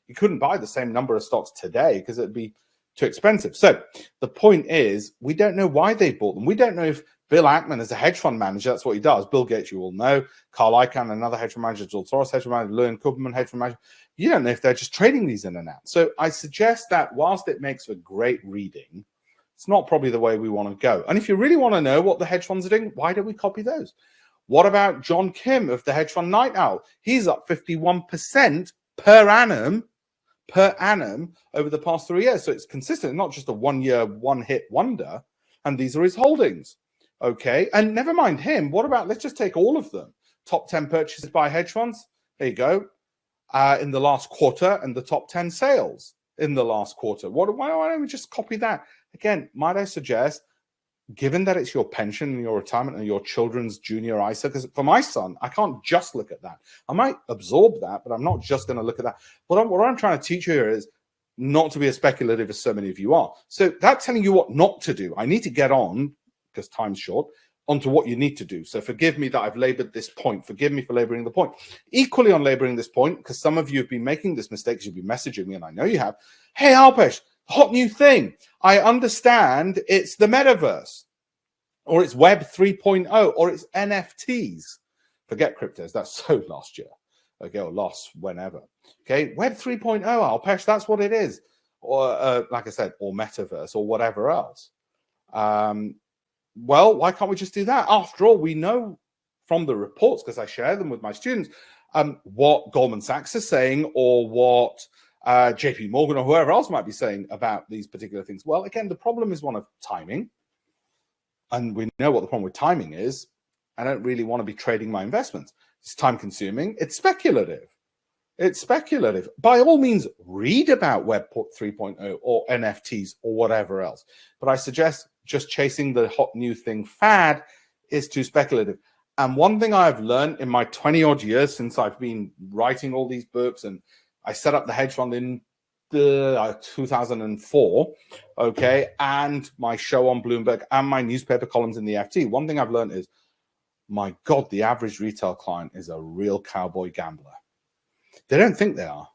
You couldn't buy the same number of stocks today because it'd be too expensive. So the point is, we don't know why they bought them. We don't know if Bill Ackman is a hedge fund manager. That's what he does. Bill Gates, you all know. Carl Icahn, another hedge fund manager. Joel Soros, hedge fund manager. Lewin Kupperman, hedge fund manager. You don't know if they're just trading these in and out. So I suggest that whilst it makes for great reading, it's not probably the way we want to go. And if you really want to know what the hedge funds are doing, why don't we copy those? What about John Kim of the hedge fund Night Owl? He's up 51% per annum over the past 3 years. So it's consistent, not just a 1 year, one hit wonder. And these are his holdings. Okay. And never mind him. What about, let's just take all of them. Top 10 purchases by hedge funds. There you go. In the last quarter, and the top 10 sales in the last quarter. Why don't we just copy that? Again, might I suggest, given that it's your pension and your retirement and your children's junior ISA, because for my son, I can't just look at that. I might absorb that, but I'm not just going to look at that. What I'm trying to teach you here is not to be as speculative as so many of you are. So that's telling you what not to do. I need to get on, because time's short, onto what you need to do. So forgive me that I've labored this point. Forgive me for laboring the point. Equally on laboring this point, because some of you have been making this mistake, you've been messaging me, and I know you have. Hey, Alpesh, hot new thing. I understand it's the metaverse, or it's Web 3.0, or it's NFTs. Forget cryptos. That's so last year. Okay, or last whenever. Okay, Web 3.0, Alpesh, that's what it is. Or like I said, or metaverse, or whatever else. Well, why can't we just do that? After all, we know from the reports, because I share them with my students, what Goldman Sachs is saying, or what JP Morgan or whoever else might be saying about these particular things. Well, again, the problem is one of timing. And we know what the problem with timing is. I don't really want to be trading my investments. It's time consuming. It's speculative. It's speculative. By all means, read about Web 3.0 or NFTs or whatever else. But I suggest just chasing the hot new thing fad is too speculative. And one thing I've learned in my 20 odd years since I've been writing all these books, and I set up the hedge fund in 2004, okay, and my show on Bloomberg and my newspaper columns in the FT, one thing I've learned is, my God, the average retail client is a real cowboy gambler. They don't think they are,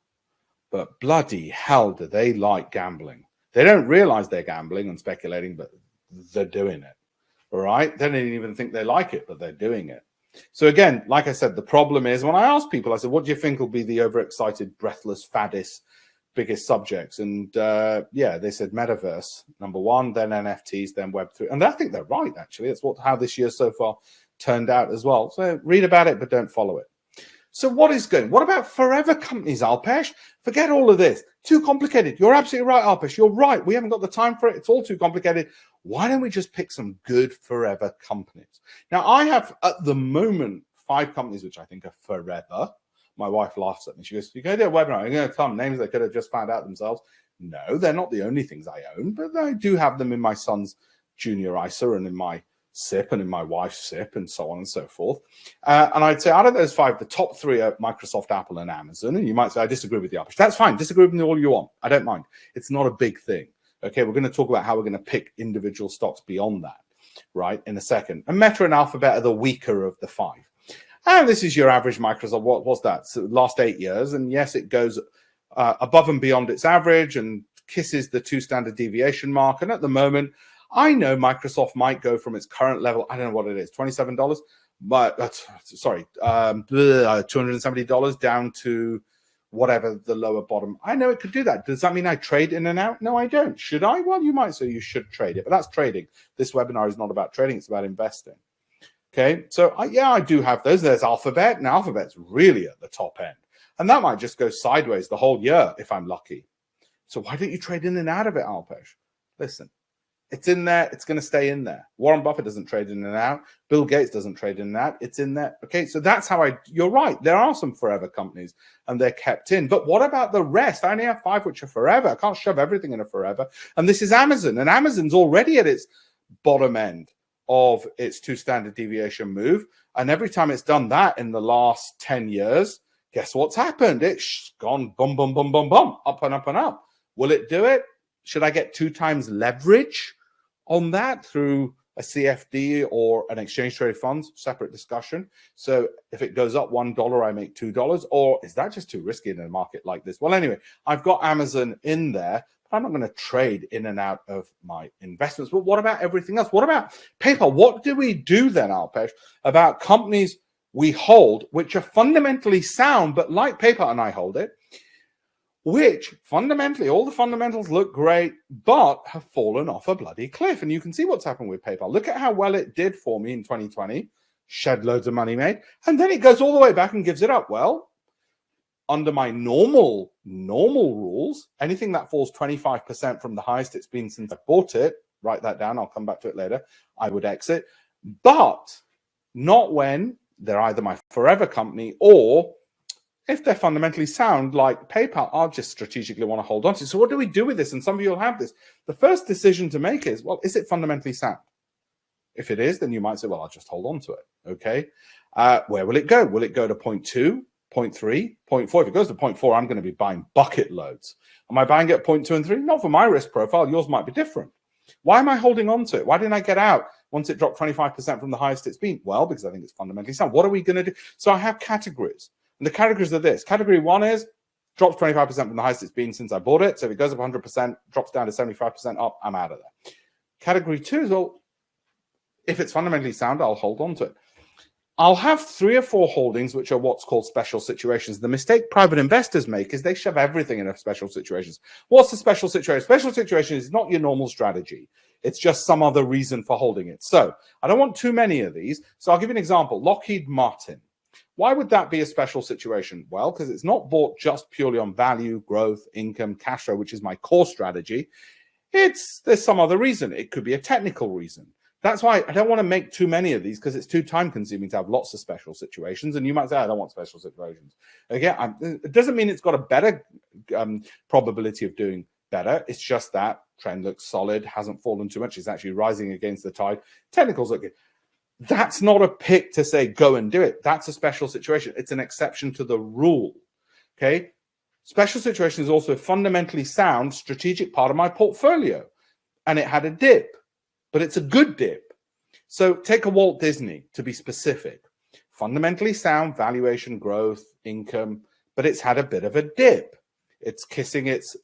but bloody hell do they like gambling. They don't realize they're gambling and speculating, but they're doing it, all right? They don't even think they like it, but they're doing it. So again, like I said, the problem is when I ask people, I said, what do you think will be the overexcited, breathless, faddest, biggest subjects? And yeah, they said metaverse, number one, then NFTs, then Web3. And I think they're right, actually. It's how this year so far turned out as well. So read about it, but don't follow it. So what about forever companies, Alpesh? Forget all of this. Too complicated. You're absolutely right, Alpesh. You're right. We haven't got the time for it. It's all too complicated. Why don't we just pick some good forever companies? Now, I have, at the moment, 5 companies which I think are forever. My wife laughs at me. She goes, you're going to do a webinar. You're going to tell them names they could have just found out themselves. No, they're not the only things I own, but I do have them in my son's junior ISA and in my SIPP and in my wife's SIPP and so on and so forth. And I'd say out of those 5, the top 3 are Microsoft, Apple, and Amazon. And you might say, I disagree with the Alpesh. That's fine. Disagree with me all you want. I don't mind. It's not a big thing. Okay, we're going to talk about how we're going to pick individual stocks beyond that, right, in a second. And Meta and Alphabet are the weaker of the 5. And this is your average Microsoft. What's that? So last 8 years. And yes, it goes above and beyond its average and kisses the 2 standard deviation mark. And at the moment, I know Microsoft might go from its current level, I don't know what it is, $27, but $270 down to whatever the lower bottom. I know it could do that. Does that mean I trade in and out? No, I don't. Should I? Well, you might say you should trade it, but that's trading. This webinar is not about trading. It's about investing. Okay, so yeah, I do have those. There's Alphabet, and Alphabet's really at the top end. And that might just go sideways the whole year if I'm lucky. So why don't you trade in and out of it, Alpesh? Listen. It's in there. It's going to stay in there. Warren Buffett doesn't trade in and out. Bill Gates doesn't trade in and out. It's in there. Okay, so that's how you're right. There are some forever companies and they're kept in. But what about the rest? I only have 5 which are forever. I can't shove everything in a forever. And this is Amazon. And Amazon's already at its bottom end of its 2 standard deviation move. And every time it's done that in the last 10 years, guess what's happened? It's gone bum, bum, bum, bum, bum, up and up and up. Will it do it? Should I get 2 times leverage on that through a CFD or an exchange traded funds? Separate discussion. So if it goes up $1, I make $2, or is that just too risky in a market like this? Well, anyway, I've got Amazon in there, but I'm not going to trade in and out of my investments. But what about everything else? What about PayPal? What do we do then, Alpesh, about companies we hold which are fundamentally sound, but like PayPal, and I hold it, which fundamentally, all the fundamentals look great, but have fallen off a bloody cliff. And you can see what's happened with PayPal. Look at how well it did for me in 2020, shed loads of money made, and then it goes all the way back and gives it up. Well, under my normal rules, anything that falls 25% from the highest it's been since I bought it, write that down, I'll come back to it later, I would exit, but not when they're either my forever company or if they're fundamentally sound, like PayPal, I'll just strategically want to hold on to. So what do we do with this? And some of you will have this. The first decision to make is, well, is it fundamentally sound? If it is, then you might say, well, I'll just hold on to it. Okay. Where will it go? Will it go to 0.2, 0.3, 0.4? If it goes to 0.4, I'm going to be buying bucket loads. Am I buying it at 0.2 and 3? Not for my risk profile. Yours might be different. Why am I holding on to it? Why didn't I get out once it dropped 25% from the highest it's been? Well, because I think it's fundamentally sound. What are we going to do? So I have categories. And the categories are this. Category 1 is drops 25% from the highest it's been since I bought it. So if it goes up 100%, drops down to 75% up, I'm out of there. Category 2 is, well, if it's fundamentally sound, I'll hold on to it. I'll have 3 or 4 holdings, which are what's called special situations. The mistake private investors make is they shove everything in special situations. What's a special situation? Special situation is not your normal strategy. It's just some other reason for holding it. So I don't want too many of these. So I'll give you an example. Lockheed Martin. Why would that be a special situation? Well, because it's not bought just purely on value, growth, income, cash flow, which is my core strategy. There's some other reason. It could be a technical reason. That's why I don't want to make too many of these, because it's too time consuming to have lots of special situations. And you might say, I don't want special situations. Again, it doesn't mean it's got a better probability of doing better. It's just that trend looks solid, hasn't fallen too much. It's actually rising against the tide. Technicals look good. That's not a pick to say, go and do it. That's a special situation. It's an exception to the rule. Okay. Special situation is also a fundamentally sound strategic part of my portfolio. And it had a dip, but it's a good dip. So take a Walt Disney, to be specific. Fundamentally sound valuation, growth, income, but it's had a bit of a dip. It's kissing its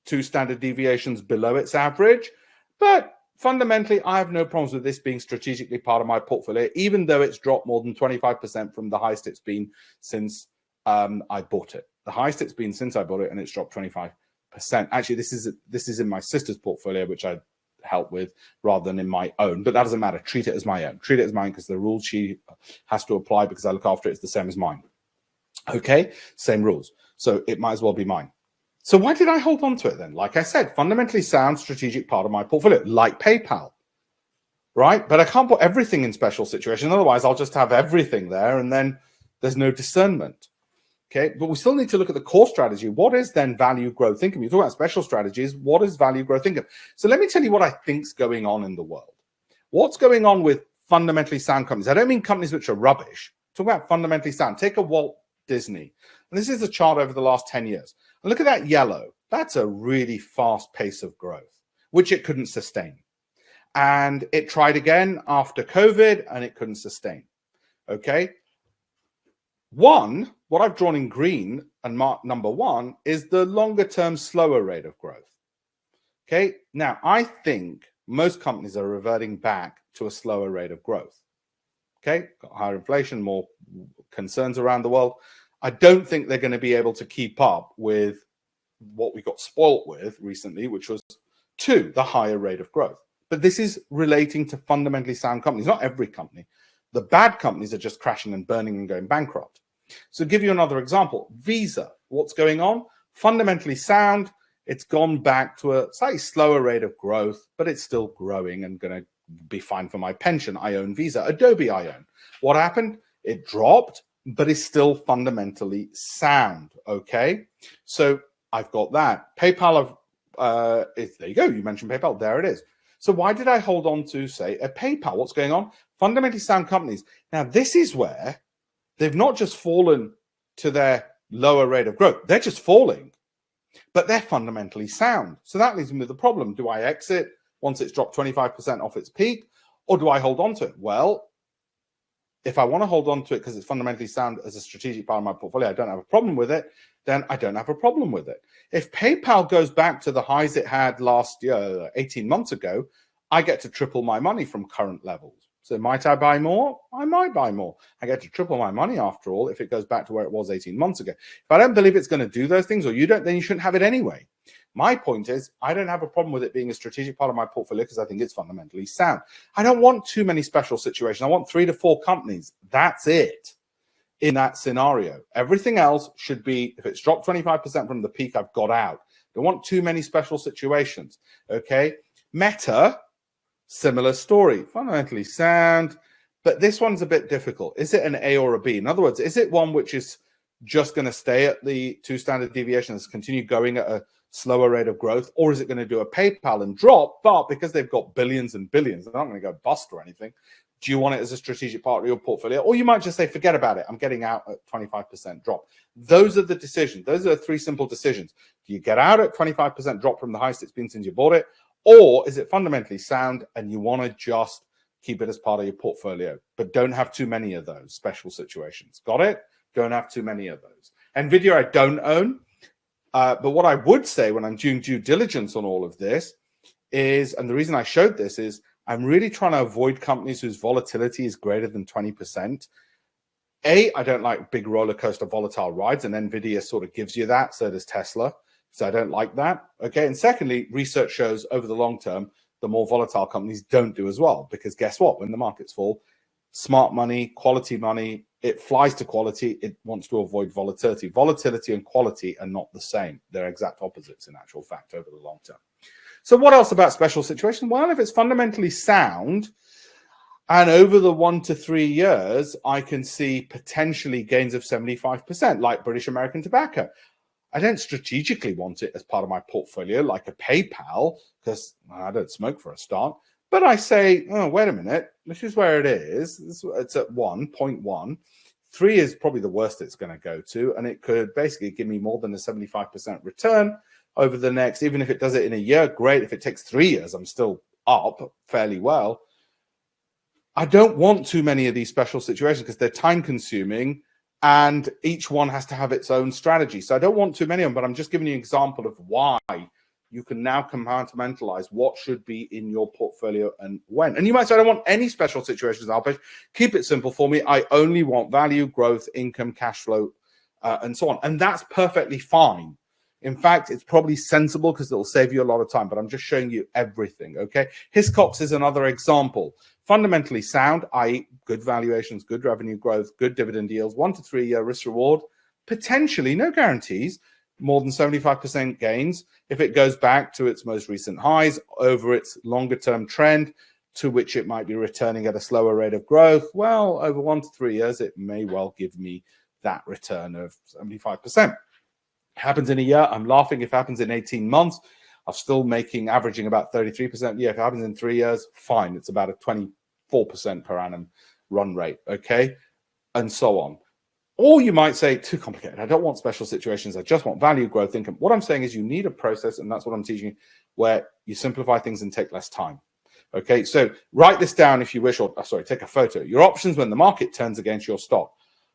2 standard deviations below its average, but fundamentally, I have no problems with this being strategically part of my portfolio, even though it's dropped more than 25% from the highest it's been since I bought it. The highest it's been since I bought it, and it's dropped 25%. Actually, this is in my sister's portfolio, which I help with rather than in my own, but that doesn't matter. Treat it as my own. Treat it as mine because the rules she has to apply because I look after it is the same as mine. Okay, same rules. So it might as well be mine. So why did I hold on to it then? Like I said, fundamentally sound strategic part of my portfolio, like PayPal, right? But I can't put everything in special situations. Otherwise, I'll just have everything there and then there's no discernment. Okay, but we still need to look at the core strategy. What is then value growth income? You talk about special strategies. What is value growth income? So let me tell you what I think's going on in the world. What's going on with fundamentally sound companies? I don't mean companies which are rubbish. Talk about fundamentally sound. Take a Walt Disney. And this is a chart over the last 10 years. And look at that yellow. That's a really fast pace of growth, which it couldn't sustain. And it tried again after COVID and it couldn't sustain. Okay. What I've drawn in green and marked number 1 is the longer term slower rate of growth. Okay. Now, I think most companies are reverting back to a slower rate of growth. Okay. Got higher inflation, more concerns around the world. I don't think they're going to be able to keep up with what we got spoilt with recently, which was 2, the higher rate of growth. But this is relating to fundamentally sound companies, not every company. The bad companies are just crashing and burning and going bankrupt. So give you another example. Visa, what's going on? Fundamentally sound. It's gone back to a slightly slower rate of growth, but it's still growing and going to be fine for my pension. I own Visa. Adobe I own. What happened? It dropped, but is still fundamentally sound. Okay, so I've got that. PayPal, there you go. You mentioned PayPal. There it is. So why did I hold on to, say, a PayPal? What's going on? Fundamentally sound companies. Now, this is where they've not just fallen to their lower rate of growth. They're just falling, but they're fundamentally sound. So that leaves me with the problem. Do I exit once it's dropped 25% off its peak, or do I hold on to it? Well, if I want to hold on to it because it's fundamentally sound as a strategic part of my portfolio, I don't have a problem with it, then I don't have a problem with it. If PayPal goes back to the highs it had last year, 18 months ago, I get to triple my money from current levels. So might I buy more? I might buy more. I get to triple my money after all if it goes back to where it was 18 months ago. If I don't believe it's going to do those things, or you don't, then you shouldn't have it anyway. My point is, I don't have a problem with it being a strategic part of my portfolio because I think it's fundamentally sound. I don't want too many special situations. I want 3 to 4 companies. That's it in that scenario. Everything else should be, if it's dropped 25% from the peak, I've got out. Don't want too many special situations. Okay. Meta, similar story, fundamentally sound, but this one's a bit difficult. Is it an A or a B? In other words, is it one which is just going to stay at the 2 standard deviations, continue going at a slower rate of growth, or is it going to do a PayPal and drop? But because they've got billions and billions, they're not going to go bust or anything. Do you want it as a strategic part of your portfolio? Or you might just say, forget about it. I'm getting out at 25% drop. Those are the decisions. Those are the 3 simple decisions. Do you get out at 25% drop from the highest it's been since you bought it? Or is it fundamentally sound and you want to just keep it as part of your portfolio, but don't have too many of those special situations? Got it? Don't have too many of those. NVIDIA, I don't own. But what I would say when I'm doing due diligence on all of this is, and the reason I showed this is, I'm really trying to avoid companies whose volatility is greater than 20%. I don't like big roller coaster volatile rides, and NVIDIA sort of gives you that. So does Tesla. So I don't like that. Okay. And secondly, research shows over the long term, the more volatile companies don't do as well, because guess what? When the markets fall, smart money, quality money, it flies to quality. It wants to avoid volatility. Volatility and quality are not the same. They're exact opposites in actual fact over the long term. So what else about special situations? Well, if it's fundamentally sound and over the 1 to 3 years, I can see potentially gains of 75%, like British American Tobacco. I don't strategically want it as part of my portfolio like a PayPal because I don't smoke for a start. But I say, oh, wait a minute, this is where it is. It's at 1.1. 3 is probably the worst it's going to go to, and it could basically give me more than a 75% return over the next, even if it does it in a year, great. If it takes 3 years, I'm still up fairly well. I don't want too many of these special situations because they're time consuming and each one has to have its own strategy. So I don't want too many of them, but I'm just giving you an example of why you can now compartmentalize what should be in your portfolio and when. And you might say, I don't want any special situations, Alpesh. Keep it simple for me. I only want value, growth, income, cash flow, and so on. And that's perfectly fine. In fact, it's probably sensible because it'll save you a lot of time, but I'm just showing you everything, okay? Hiscox is another example. Fundamentally sound, i.e. good valuations, good revenue growth, good dividend yields, 1 to 3 year risk reward, potentially, no guarantees, more than 75% gains if it goes back to its most recent highs over its longer term trend, to which it might be returning at a slower rate of growth. Well, over 1 to 3 years, it may well give me that return of 75%. Happens in a year, I'm laughing. If it happens in 18 months, I'm still averaging about 33%. Yeah, if it happens in 3 years, fine. It's about a 24% per annum run rate, okay? And so on. Or you might say, too complicated. I don't want special situations. I just want value, growth, income. What I'm saying is you need a process, and that's what I'm teaching you, where you simplify things and take less time. Okay, so write this down if you wish, or sorry, take a photo. Your options when the market turns against your stock.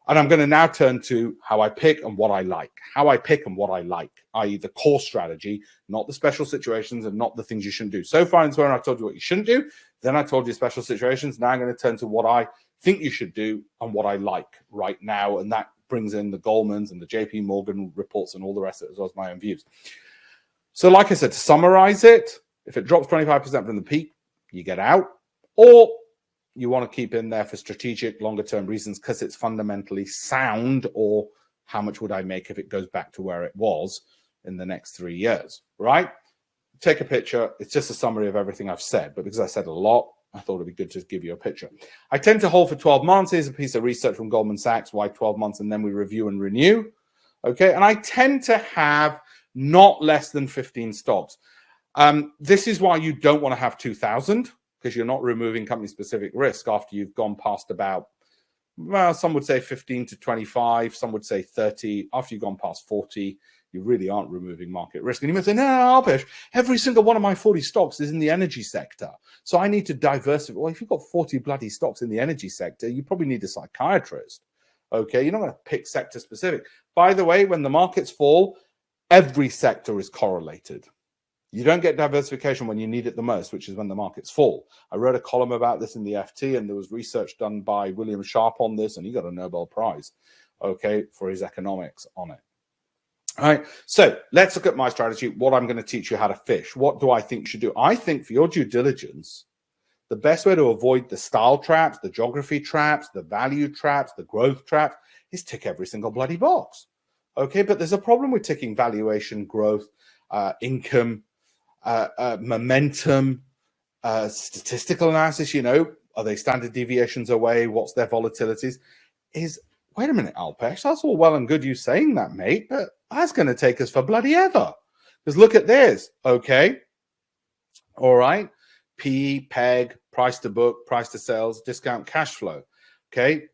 And I'm going to now turn to how I pick and what I like. How I pick and what I like, i.e. the core strategy, not the special situations and not the things you shouldn't do. So far and so on, I told you what you shouldn't do. Then I told you special situations. Now I'm going to turn to what I think you should do and what I like right now. And that brings in the Goldmans and the JP Morgan reports and all the rest of it, as well as my own views. So like I said, to summarize it, if it drops 25% from the peak, you get out, or you want to keep in there for strategic longer term reasons because it's fundamentally sound, or how much would I make if it goes back to where it was in the next 3 years, right? Take a picture. It's just a summary of everything I've said, but because I said a lot, I thought it'd be good to give you a picture. I tend to hold for 12 months. Here's a piece of research from Goldman Sachs, why 12 months, and then we review and renew. Okay, and I tend to have not less than 15 stocks. This is why you don't want to have 2,000, because you're not removing company-specific risk after you've gone past about, well, some would say 15 to 25, some would say 30. After you've gone past 40, you really aren't removing market risk. And you might say, no, Alpesh, every single one of my 40 stocks is in the energy sector, so I need to diversify. Well, if you've got 40 bloody stocks in the energy sector, you probably need a psychiatrist. Okay, you're not going to pick sector specific. By the way, when the markets fall, every sector is correlated. You don't get diversification when you need it the most, which is when the markets fall. I wrote a column about this in the FT, and there was research done by William Sharp on this, and he got a Nobel Prize, okay, for his economics on it. All right, so let's look at my strategy, what I'm going to teach you how to fish. What do I think you should do? I think for your due diligence, the best way to avoid the style traps, the geography traps, the value traps, the growth traps is tick every single bloody box. Okay, but there's a problem with ticking valuation, growth, income, momentum, statistical analysis. You know, are they standard deviations away? What's their volatilities? Wait a minute, Alpesh, that's all well and good you saying that, mate, but that's going to take us for bloody ever. Because look at this, okay? All right. PE, PEG, price to book, price to sales, discount cash flow, okay?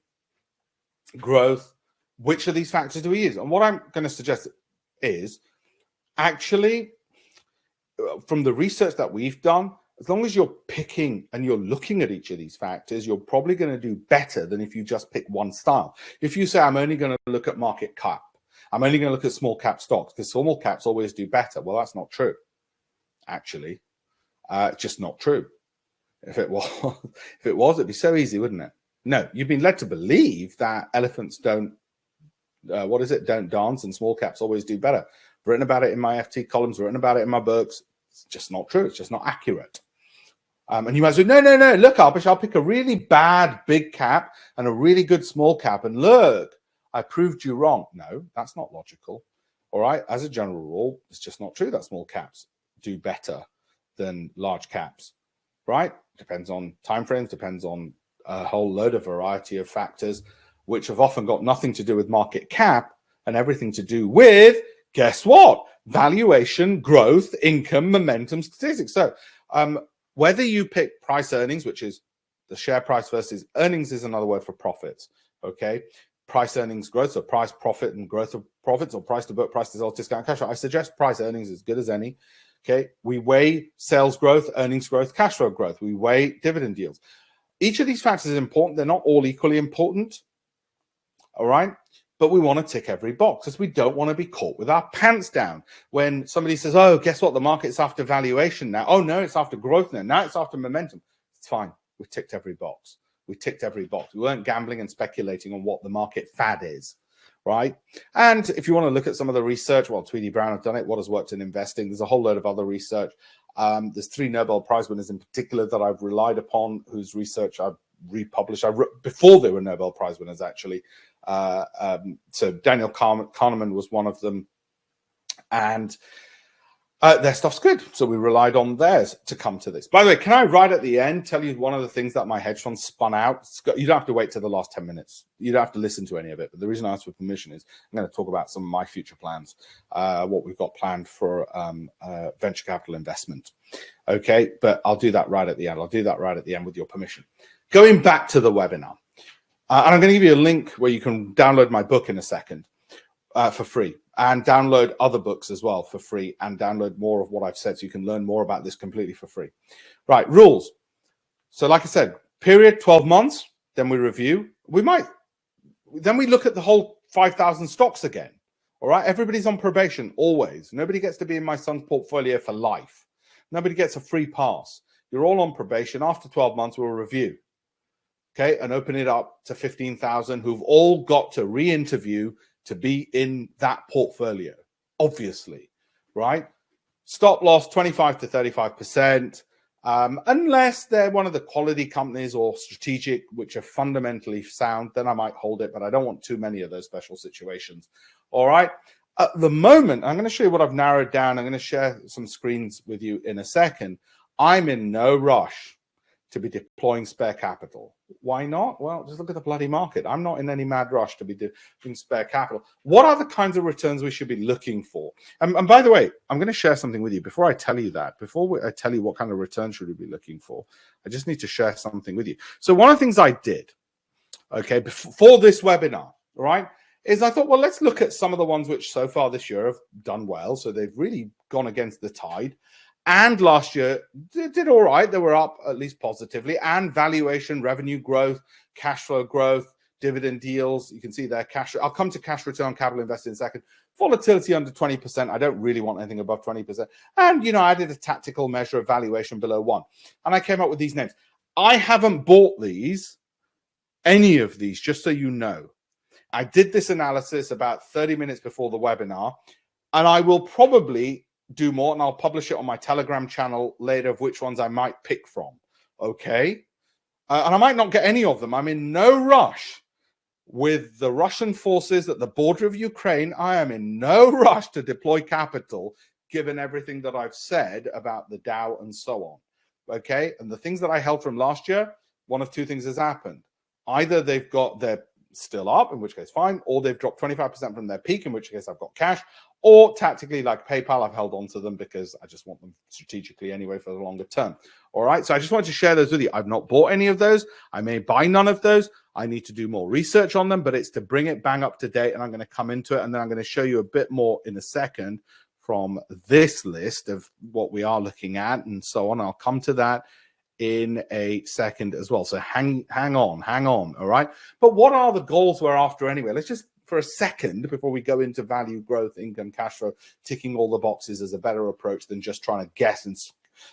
Growth. Which of these factors do we use? And what I'm going to suggest is actually, from the research that we've done, as long as you're picking and you're looking at each of these factors, you're probably going to do better than if you just pick one style. If you say, I'm only going to look at market cap, I'm only going to look at small cap stocks because small caps always do better. Well, that's not true, actually. It's just not true. If it was, it'd be so easy, wouldn't it? No, you've been led to believe that elephants don't dance and small caps always do better. I've written about it in my FT columns, written about it in my books. It's just not true. It's just not accurate. And you might say, no, look, Alpesh, I'll pick a really bad big cap and a really good small cap. And look, I proved you wrong. No, that's not logical. All right. As a general rule, it's just not true that small caps do better than large caps, right? Depends on timeframes, depends on a whole load of variety of factors, which have often got nothing to do with market cap and everything to do with, guess what? Valuation, growth, income, momentum, statistics. So whether you pick price earnings, which is the share price versus earnings is another word for profits, okay? price earnings growth, so price profit and growth of profits, or price to book, price to sales, discount cash flow. I suggest price earnings as good as any. Okay, we weigh sales growth, earnings growth, cash flow growth. We weigh dividend yields. Each of these factors is important. They're not all equally important. All right. But we want to tick every box because we don't want to be caught with our pants down. When somebody says, oh, guess what? The market's after valuation now. Oh, no, it's after growth now. Now it's after momentum. It's fine. We ticked every box. We ticked every box. We weren't gambling and speculating on what the market fad is, right? And if you want to look at some of the research, well, Tweedy Brown have done it. What has worked in investing? There's a whole load of other research. There's 3 Nobel Prize winners in particular that I've relied upon, whose research I've republished. I wrote before they were Nobel Prize winners, actually. So Daniel Kahneman was one of them, and their stuff's good. So we relied on theirs to come to this. By the way, can I right at the end tell you one of the things that my hedge fund spun out? You don't have to wait till the last 10 minutes. You don't have to listen to any of it. But the reason I asked for permission is I'm going to talk about some of my future plans, what we've got planned for venture capital investment. Okay, but I'll do that right at the end. I'll do that right at the end with your permission. Going back to the webinar. And I'm going to give you a link where you can download my book in a second for free, and download other books as well for free, and download more of what I've said so you can learn more about this completely for free. Right, rules. So like I said, period 12 months, then we review. Then we look at the whole 5,000 stocks again. All right, everybody's on probation always. Nobody gets to be in my son's portfolio for life. Nobody gets a free pass. You're all on probation. After 12 months, we'll review. Okay, and open it up to 15,000 who've all got to re-interview to be in that portfolio, obviously, right? Stop loss 25 to 35%, unless they're one of the quality companies or strategic, which are fundamentally sound, then I might hold it, but I don't want too many of those special situations. All right. At the moment, I'm going to show you what I've narrowed down. I'm going to share some screens with you in a second. I'm in no rush to be deploying spare capital. Why not? Well, just look at the bloody market. I'm not in any mad rush to be doing spare capital. What are the kinds of returns we should be looking for? And by the way, I'm going to share something with you. Before I tell you that, I tell you what kind of return should we be looking for, I just need to share something with you. So one of the things I did, okay, before this webinar, right, is I thought, well, let's look at some of the ones which so far this year have done well. So they've really gone against the tide. And last year did all right. They were up at least positively, and valuation, revenue growth, cash flow growth, dividend deals. You can see there cash. I'll come to cash return on capital invested in a second. Volatility under 20%. I don't really want anything above 20%. And, you know, I did a tactical measure of valuation below 1. And I came up with these names. I haven't bought any of these, just so you know. I did this analysis about 30 minutes before the webinar, and I will probably do more, and I'll publish it on my Telegram channel later of which ones I might pick from. Okay. And I might not get any of them. I'm in no rush with the Russian forces at the border of Ukraine. I am in no rush to deploy capital, given everything that I've said about the Dow and so on. Okay. And the things that I held from last year, one of two things has happened. Either they're still up, in which case fine, or they've dropped 25% from their peak, in which case I've got cash, or tactically like PayPal, I've held on to them because I just want them strategically anyway for the longer term. All right, so I just wanted to share those with you. I've not bought any of those. I may buy none of those. I need to do more research on them, but it's to bring it bang up to date, and I'm going to come into it, and then I'm going to show you a bit more in a second from this list of what we are looking at and so on. I'll come to that in a second as well. So hang on, all right? But what are the goals we're after anyway? Let's just, for a second, before we go into value, growth, income, cash flow, ticking all the boxes is a better approach than just trying to guess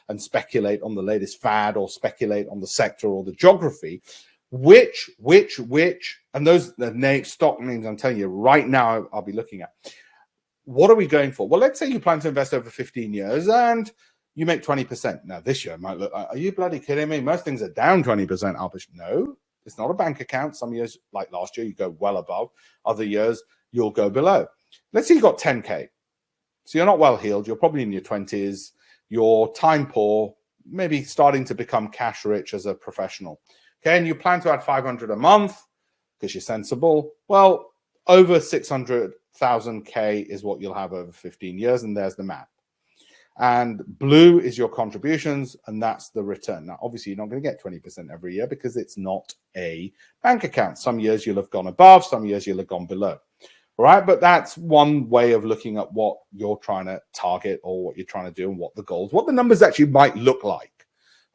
and speculate on the latest fad or speculate on the sector or the geography. Which, and those the stock names I'm telling you right now I'll be looking at. What are we going for? Well, let's say you plan to invest over 15 years and you make 20%. Now, this year might look, are you bloody kidding me? Most things are down 20%, Alpesh. No, it's not a bank account. Some years, like last year, you go well above. Other years, you'll go below. Let's say you got 10K. So you're not well heeled. You're probably in your 20s. You're time poor, maybe starting to become cash rich as a professional. Okay, and you plan to add 500 a month because you're sensible. Well, over 600,000 K is what you'll have over 15 years, and there's the math. and blue is your contributions, and that's the return. Now, obviously, you're not going to get 20% every year because it's not a bank account. Some years you'll have gone above, some years you'll have gone below. All right, but that's one way of looking at what you're trying to target or what you're trying to do and what the goals, what the numbers actually might look like.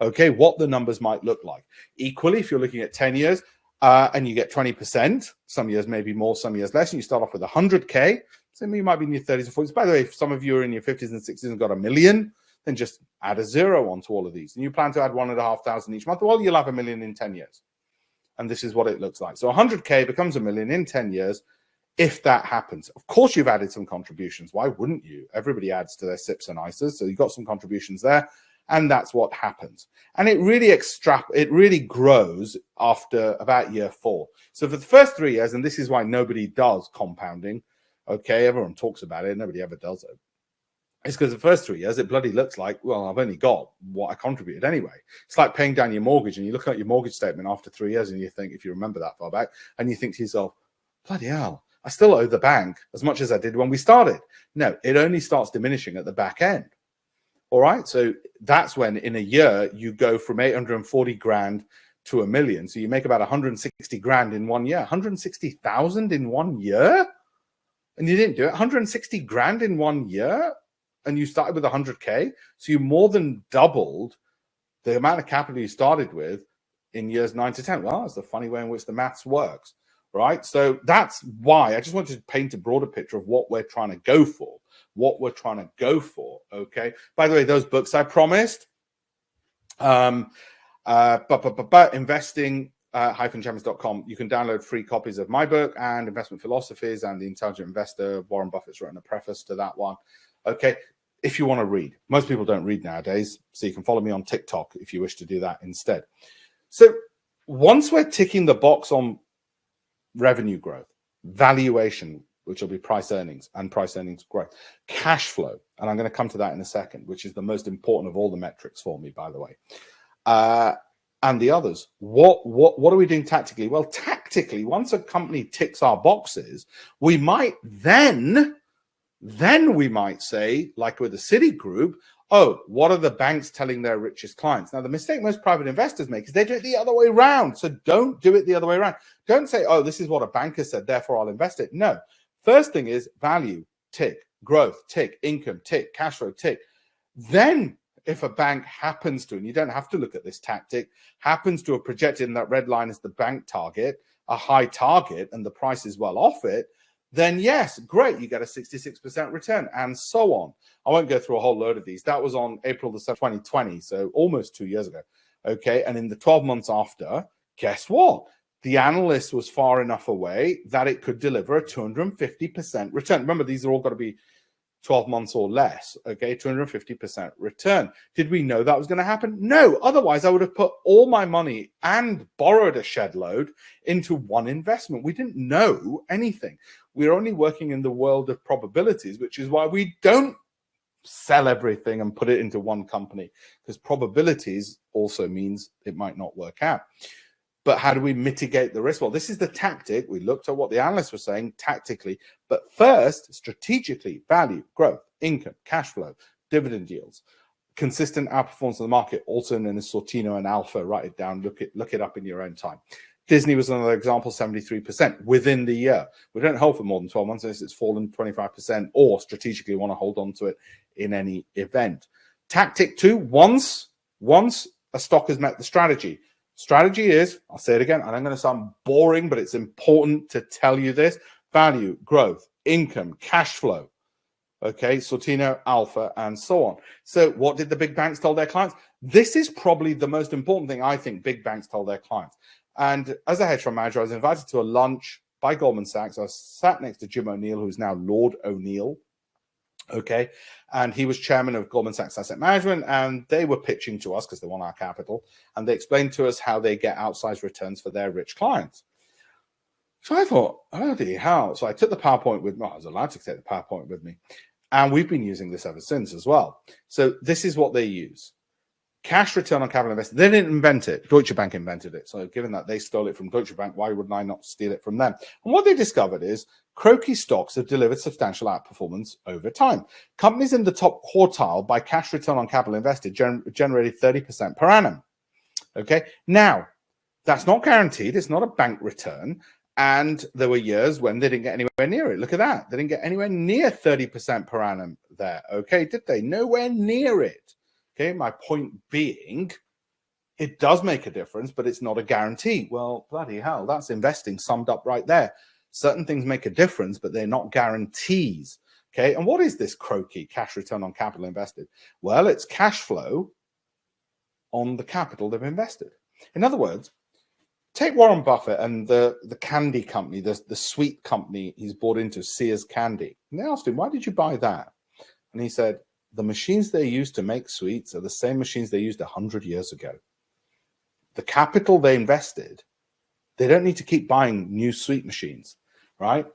Okay, what the numbers might look like. Equally, if you're looking at 10 years and you get 20%, some years maybe more, some years less, and you start off with 100K, so you might be in your 30s or 40s. By the way, if some of you are in your 50s and 60s and got $1 million, then just add a zero onto all of these. And you plan to add 1,500 each month, well, you'll have $1 million in 10 years. And this is what it looks like. So 100K becomes $1 million in 10 years if that happens. Of course, you've added some contributions. Why wouldn't you? Everybody adds to their SIPPs and ISAs. So you've got some contributions there. And that's what happens. And it really grows after about year 4. So for the first 3 years, and this is why nobody does compounding, okay, everyone talks about it, nobody ever does it. It's because the first 3 years, it bloody looks like, well, I've only got what I contributed anyway. It's like paying down your mortgage, and you look at your mortgage statement after 3 years, and you think, if you remember that far back, and you think to yourself, bloody hell, I still owe the bank as much as I did when we started. No, it only starts diminishing at the back end. All right, so that's when in a year you go from 840 grand to $1 million. So you make about 160 grand in 1 year, 160,000 in 1 year. And you didn't do it, 160 grand in 1 year. And you started with 100K. So you more than doubled the amount of capital you started with in years 9 to 10. Well, that's the funny way in which the maths works, right? So that's why I just wanted to paint a broader picture of what we're trying to go for. Okay. By the way, those books I promised, investing -champions.com, you can download free copies of my book and Investment Philosophies and The Intelligent Investor. Warren Buffett's written a preface to that one. Okay, if you want to read. Most people don't read nowadays, so you can follow me on TikTok if you wish to do that instead. So once we're ticking the box on revenue growth, valuation, which will be price earnings and price earnings growth, cash flow, and I'm going to come to that in a second, which is the most important of all the metrics for me, by the way, and the others. What are we doing tactically? Well, tactically, once a company ticks our boxes, we might then we might say, like with the Citigroup, oh, what are the banks telling their richest clients? Now, the mistake most private investors make is they do it the other way around. So don't do it the other way around. Don't say, oh, this is what a banker said, therefore I'll invest it. No. First thing is value, tick, growth, tick, income, tick, cash flow, tick. Then if a bank happens to, and you don't have to look at this tactic, happens to have projected in that red line as the bank target, a high target, and the price is well off it, then yes, great, you get a 66% return, and so on. I won't go through a whole load of these. That was on April the 7th, 2020, so almost 2 years ago. Okay, and in the 12 months after, guess what? The analyst was far enough away that it could deliver a 250% return. Remember, these are all got to be 12 months or less, okay, 250% return. Did we know that was going to happen? No, otherwise I would have put all my money and borrowed a shed load into one investment. We didn't know anything. We're only working in the world of probabilities, which is why we don't sell everything and put it into one company, because probabilities also means it might not work out. But how do we mitigate the risk? Well, this is the tactic. We looked at what the analysts were saying tactically, but first, strategically, value, growth, income, cash flow, dividend yields, consistent outperformance of the market, also known as Sortino and Alpha. Write it down, look it up in your own time. Disney was another example, 73% within the year. We don't hold for more than 12 months unless it's fallen 25% or strategically want to hold on to it in any event. Tactic 2, once a stock has met the strategy. Strategy is, I'll say it again, and I'm going to sound boring, but it's important to tell you this: value, growth, income, cash flow. Okay, Sortino, Alpha, and so on. So what did the big banks tell their clients? This is probably the most important thing I think big banks told their clients. And as a hedge fund manager, I was invited to a lunch by Goldman Sachs. I was sat next to Jim O'Neill, who's now Lord O'Neill. Okay, and he was chairman of Goldman Sachs Asset Management, and they were pitching to us because they want our capital, and they explained to us how they get outsized returns for their rich clients. So I thought, bloody hell. So I took the PowerPoint with me. I was allowed to take the PowerPoint with me, and we've been using this ever since as well. So this is what they use. Cash return on capital invested. They didn't invent it. Deutsche Bank invented it. So given that they stole it from Deutsche Bank, why wouldn't I not steal it from them? And what they discovered is croaky stocks have delivered substantial outperformance over time. Companies in the top quartile by cash return on capital invested generated 30% per annum. Okay. Now, that's not guaranteed. It's not a bank return. And there were years when they didn't get anywhere near it. Look at that. They didn't get anywhere near 30% per annum there. Okay. Did they? Nowhere near it. Okay. My point being, it does make a difference, but it's not a guarantee. Well, bloody hell, that's investing summed up right there. Certain things make a difference, but they're not guarantees. Okay. And what is this croaky cash return on capital invested? Well, it's cash flow on the capital they've invested. In other words, take Warren Buffett and the candy company, the sweet company he's bought into, Sears Candy. And they asked him, why did you buy that? And he said, the machines they use to make sweets are the same machines they used 100 years ago. The capital they invested, they don't need to keep buying new sweet machines, right?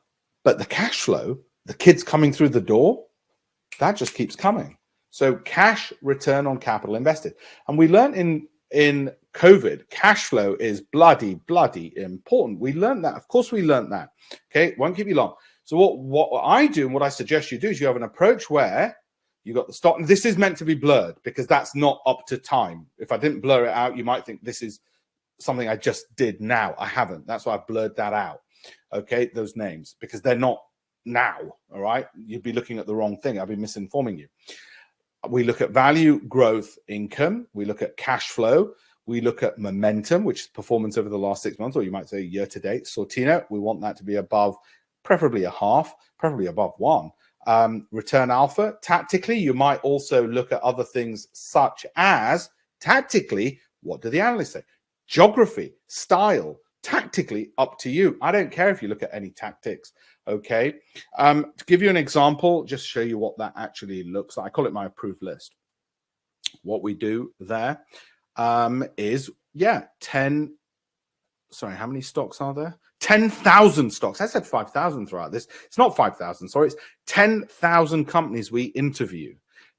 But the cash flow, the kids coming through the door, that just keeps coming. So cash return on capital invested. And we learned in COVID, cash flow is bloody important. We learned that. Of course we learned that. Okay, won't keep you long. So what I do and what I suggest you do is you have an approach where you got the stock. And this is meant to be blurred because that's not up to time. If I didn't blur it out, you might think this is something I just did now. I haven't. That's why I blurred that out. Okay, those names, because they're not now. All right, you'd be looking at the wrong thing. I'd be misinforming you. We look at value, growth, income. We look at cash flow. We look at momentum, which is performance over the last 6 months, or you might say year to date. Sortino, we want that to be above, preferably a half, preferably above 1. Return alpha. Tactically, you might also look at other things such as tactically, what do the analysts say? Geography, style, tactically up to you. I don't care if you look at any tactics. Okay. To give you an example, just show you what that actually looks like. I call it my approved list. What we do there is, yeah, 10. Sorry, how many stocks are there? 10,000 stocks. I said 5,000 throughout this. It's not 5,000. Sorry, it's 10,000 companies we interview.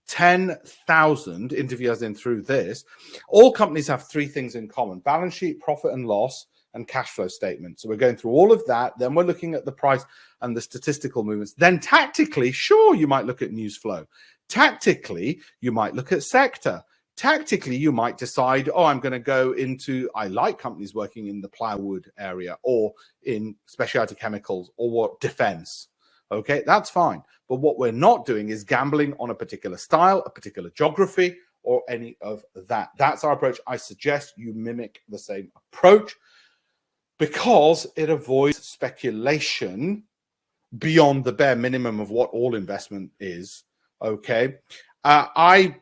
10,000 interviews in through this. All companies have 3 things in common: balance sheet, profit and loss, and cash flow statement. So we're going through all of that. Then we're looking at the price and the statistical movements. Then tactically, sure, you might look at news flow. Tactically, you might look at sector. Tactically, you might decide, oh, I'm going to go into, I like companies working in the plywood area or in specialty chemicals or what defense. Okay, that's fine. But what we're not doing is gambling on a particular style, a particular geography, or any of that. That's our approach. I suggest you mimic the same approach because it avoids speculation beyond the bare minimum of what all investment is. Okay. I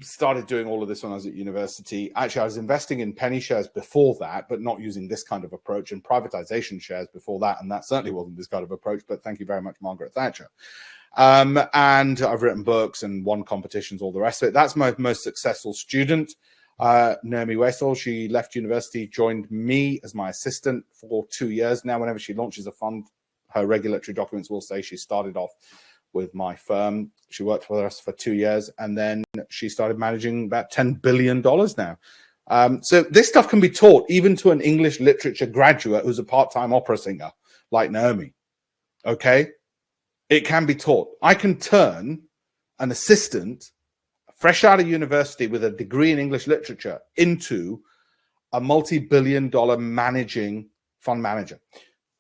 started doing all of this when I was at university. Actually, I was investing in penny shares before that, but not using this kind of approach, and privatization shares before that. And that certainly wasn't this kind of approach, but thank you very much, Margaret Thatcher. And I've written books and won competitions, all the rest of it. That's my most successful student, Naomi Wessel. She left university, joined me as my assistant for 2 years. Now, whenever she launches a fund, her regulatory documents will say she started off with my firm. She worked for us for 2 years, and then she started managing about $10 billion now. So this stuff can be taught even to an English literature graduate who's a part-time opera singer like Naomi. Okay? It can be taught. I can turn an assistant fresh out of university with a degree in English literature into a multi-billion-dollar managing fund manager.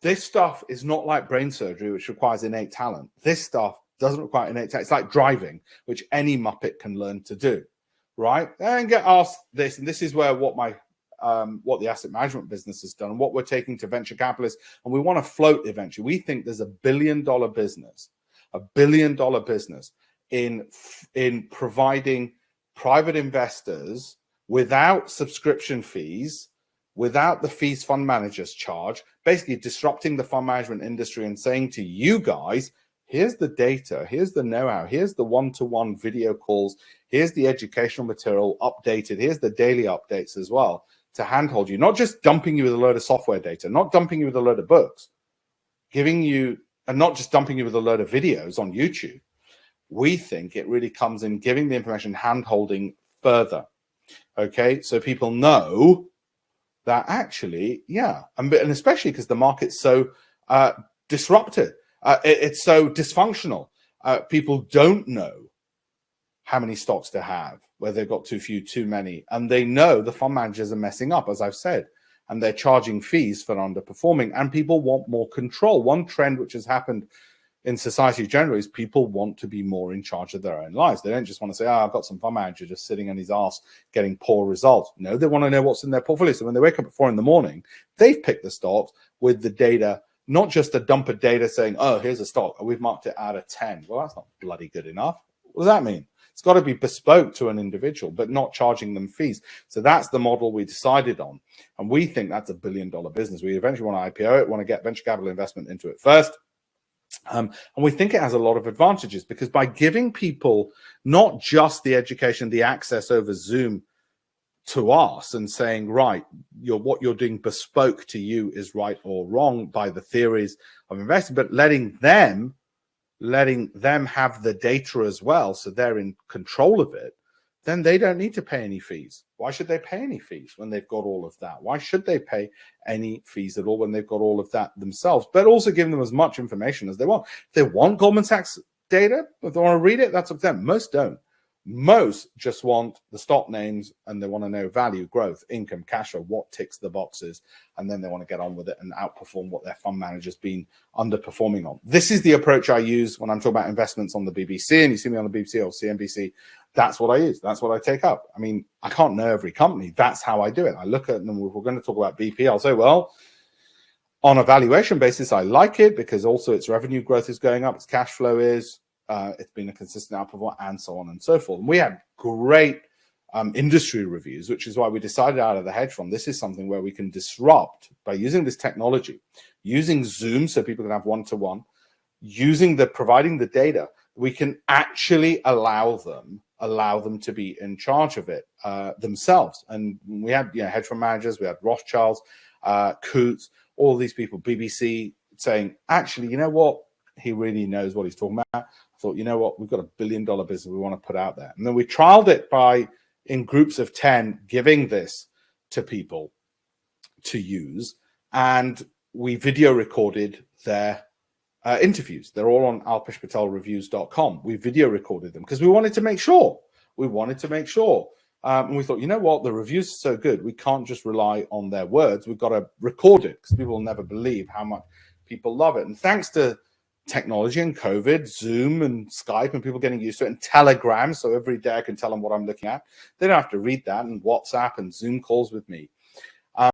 This stuff is not like brain surgery, which requires innate talent. This stuff doesn't require innate talent. It's like driving, which any Muppet can learn to do, right? And get asked this, and this is where what the asset management business has done, and what we're taking to venture capitalists, and we want to float eventually. We think there's $1 billion business in providing private investors without subscription fees, without the fees fund managers charge, basically disrupting the fund management industry and saying to you guys, here's the data, here's the know-how, here's the one-to-one video calls, here's the educational material updated, here's the daily updates as well to handhold you, not just dumping you with a load of software data, not dumping you with a load of books, giving you, and not just dumping you with a load of videos on YouTube. We think it really comes in giving the information, hand-holding further. Okay, so people know that actually, yeah, and especially because the market's so disrupted, it's so dysfunctional. People don't know how many stocks to have, whether they've got too few, too many, and they know the fund managers are messing up, as I've said, and they're charging fees for underperforming, and people want more control. One trend which has happened in society generally is people want to be more in charge of their own lives. They don't just want to say, oh, I've got some fund manager just sitting on his ass getting poor results. No, they want to know what's in their portfolio. So when they wake up at 4 a.m, they've picked the stocks with the data, not just a dump of data saying, oh, here's a stock, and we've marked it out of 10. Well, that's not bloody good enough. What does that mean? It's got to be bespoke to an individual, but not charging them fees. So that's the model we decided on. And we think that's $1 billion business. We eventually want to IPO it, want to get venture capital investment into it first. And we think it has a lot of advantages, because by giving people not just the education, the access over Zoom to us and saying, right, what you're doing bespoke to you is right or wrong by the theories of investing, but letting them have the data as well, so they're in control of it, then they don't need to pay any fees. Why should they pay any fees when they've got all of that? Why should they pay any fees at all when they've got all of that themselves? But also giving them as much information as they want. If they want Goldman Sachs data, if they want to read it, that's up to them. Most don't. Most just want the stock names, and they want to know value, growth, income, cash flow, what ticks the boxes, and then they want to get on with it and outperform what their fund manager's been underperforming on. This is the approach I use when I'm talking about investments on the BBC, and you see me on the BBC or CNBC. That's what I use. That's what I take up. I mean, I can't know every company. That's how I do it. I look at them. We're going to talk about BP. I'll say, well, on a valuation basis, I like it because also its revenue growth is going up, its cash flow is. It's been a consistent outperform, and so on and so forth. And we had great industry reviews, which is why we decided out of the hedge fund, this is something where we can disrupt by using this technology, using Zoom so people can have one-to-one, providing the data. We can actually allow them to be in charge of it themselves. And we had hedge fund managers, we had Rothschilds, Coutts, all these people, BBC, saying, actually, you know what? He really knows what he's talking about. I thought, you know what, we've got $1 billion business we want to put out there. And then we trialed it by, in groups of 10, giving this to people to use. And we video recorded their interviews. They're all on alpeshpatelreviews.com. We video recorded them because we wanted to make sure. And we thought, you know what, the reviews are so good, we can't just rely on their words. We've got to record it because people will never believe how much people love it. And thanks to technology and COVID, Zoom and Skype, and people getting used to it, and Telegram, so every day I can tell them what I'm looking at. They don't have to read that, and WhatsApp and Zoom calls with me.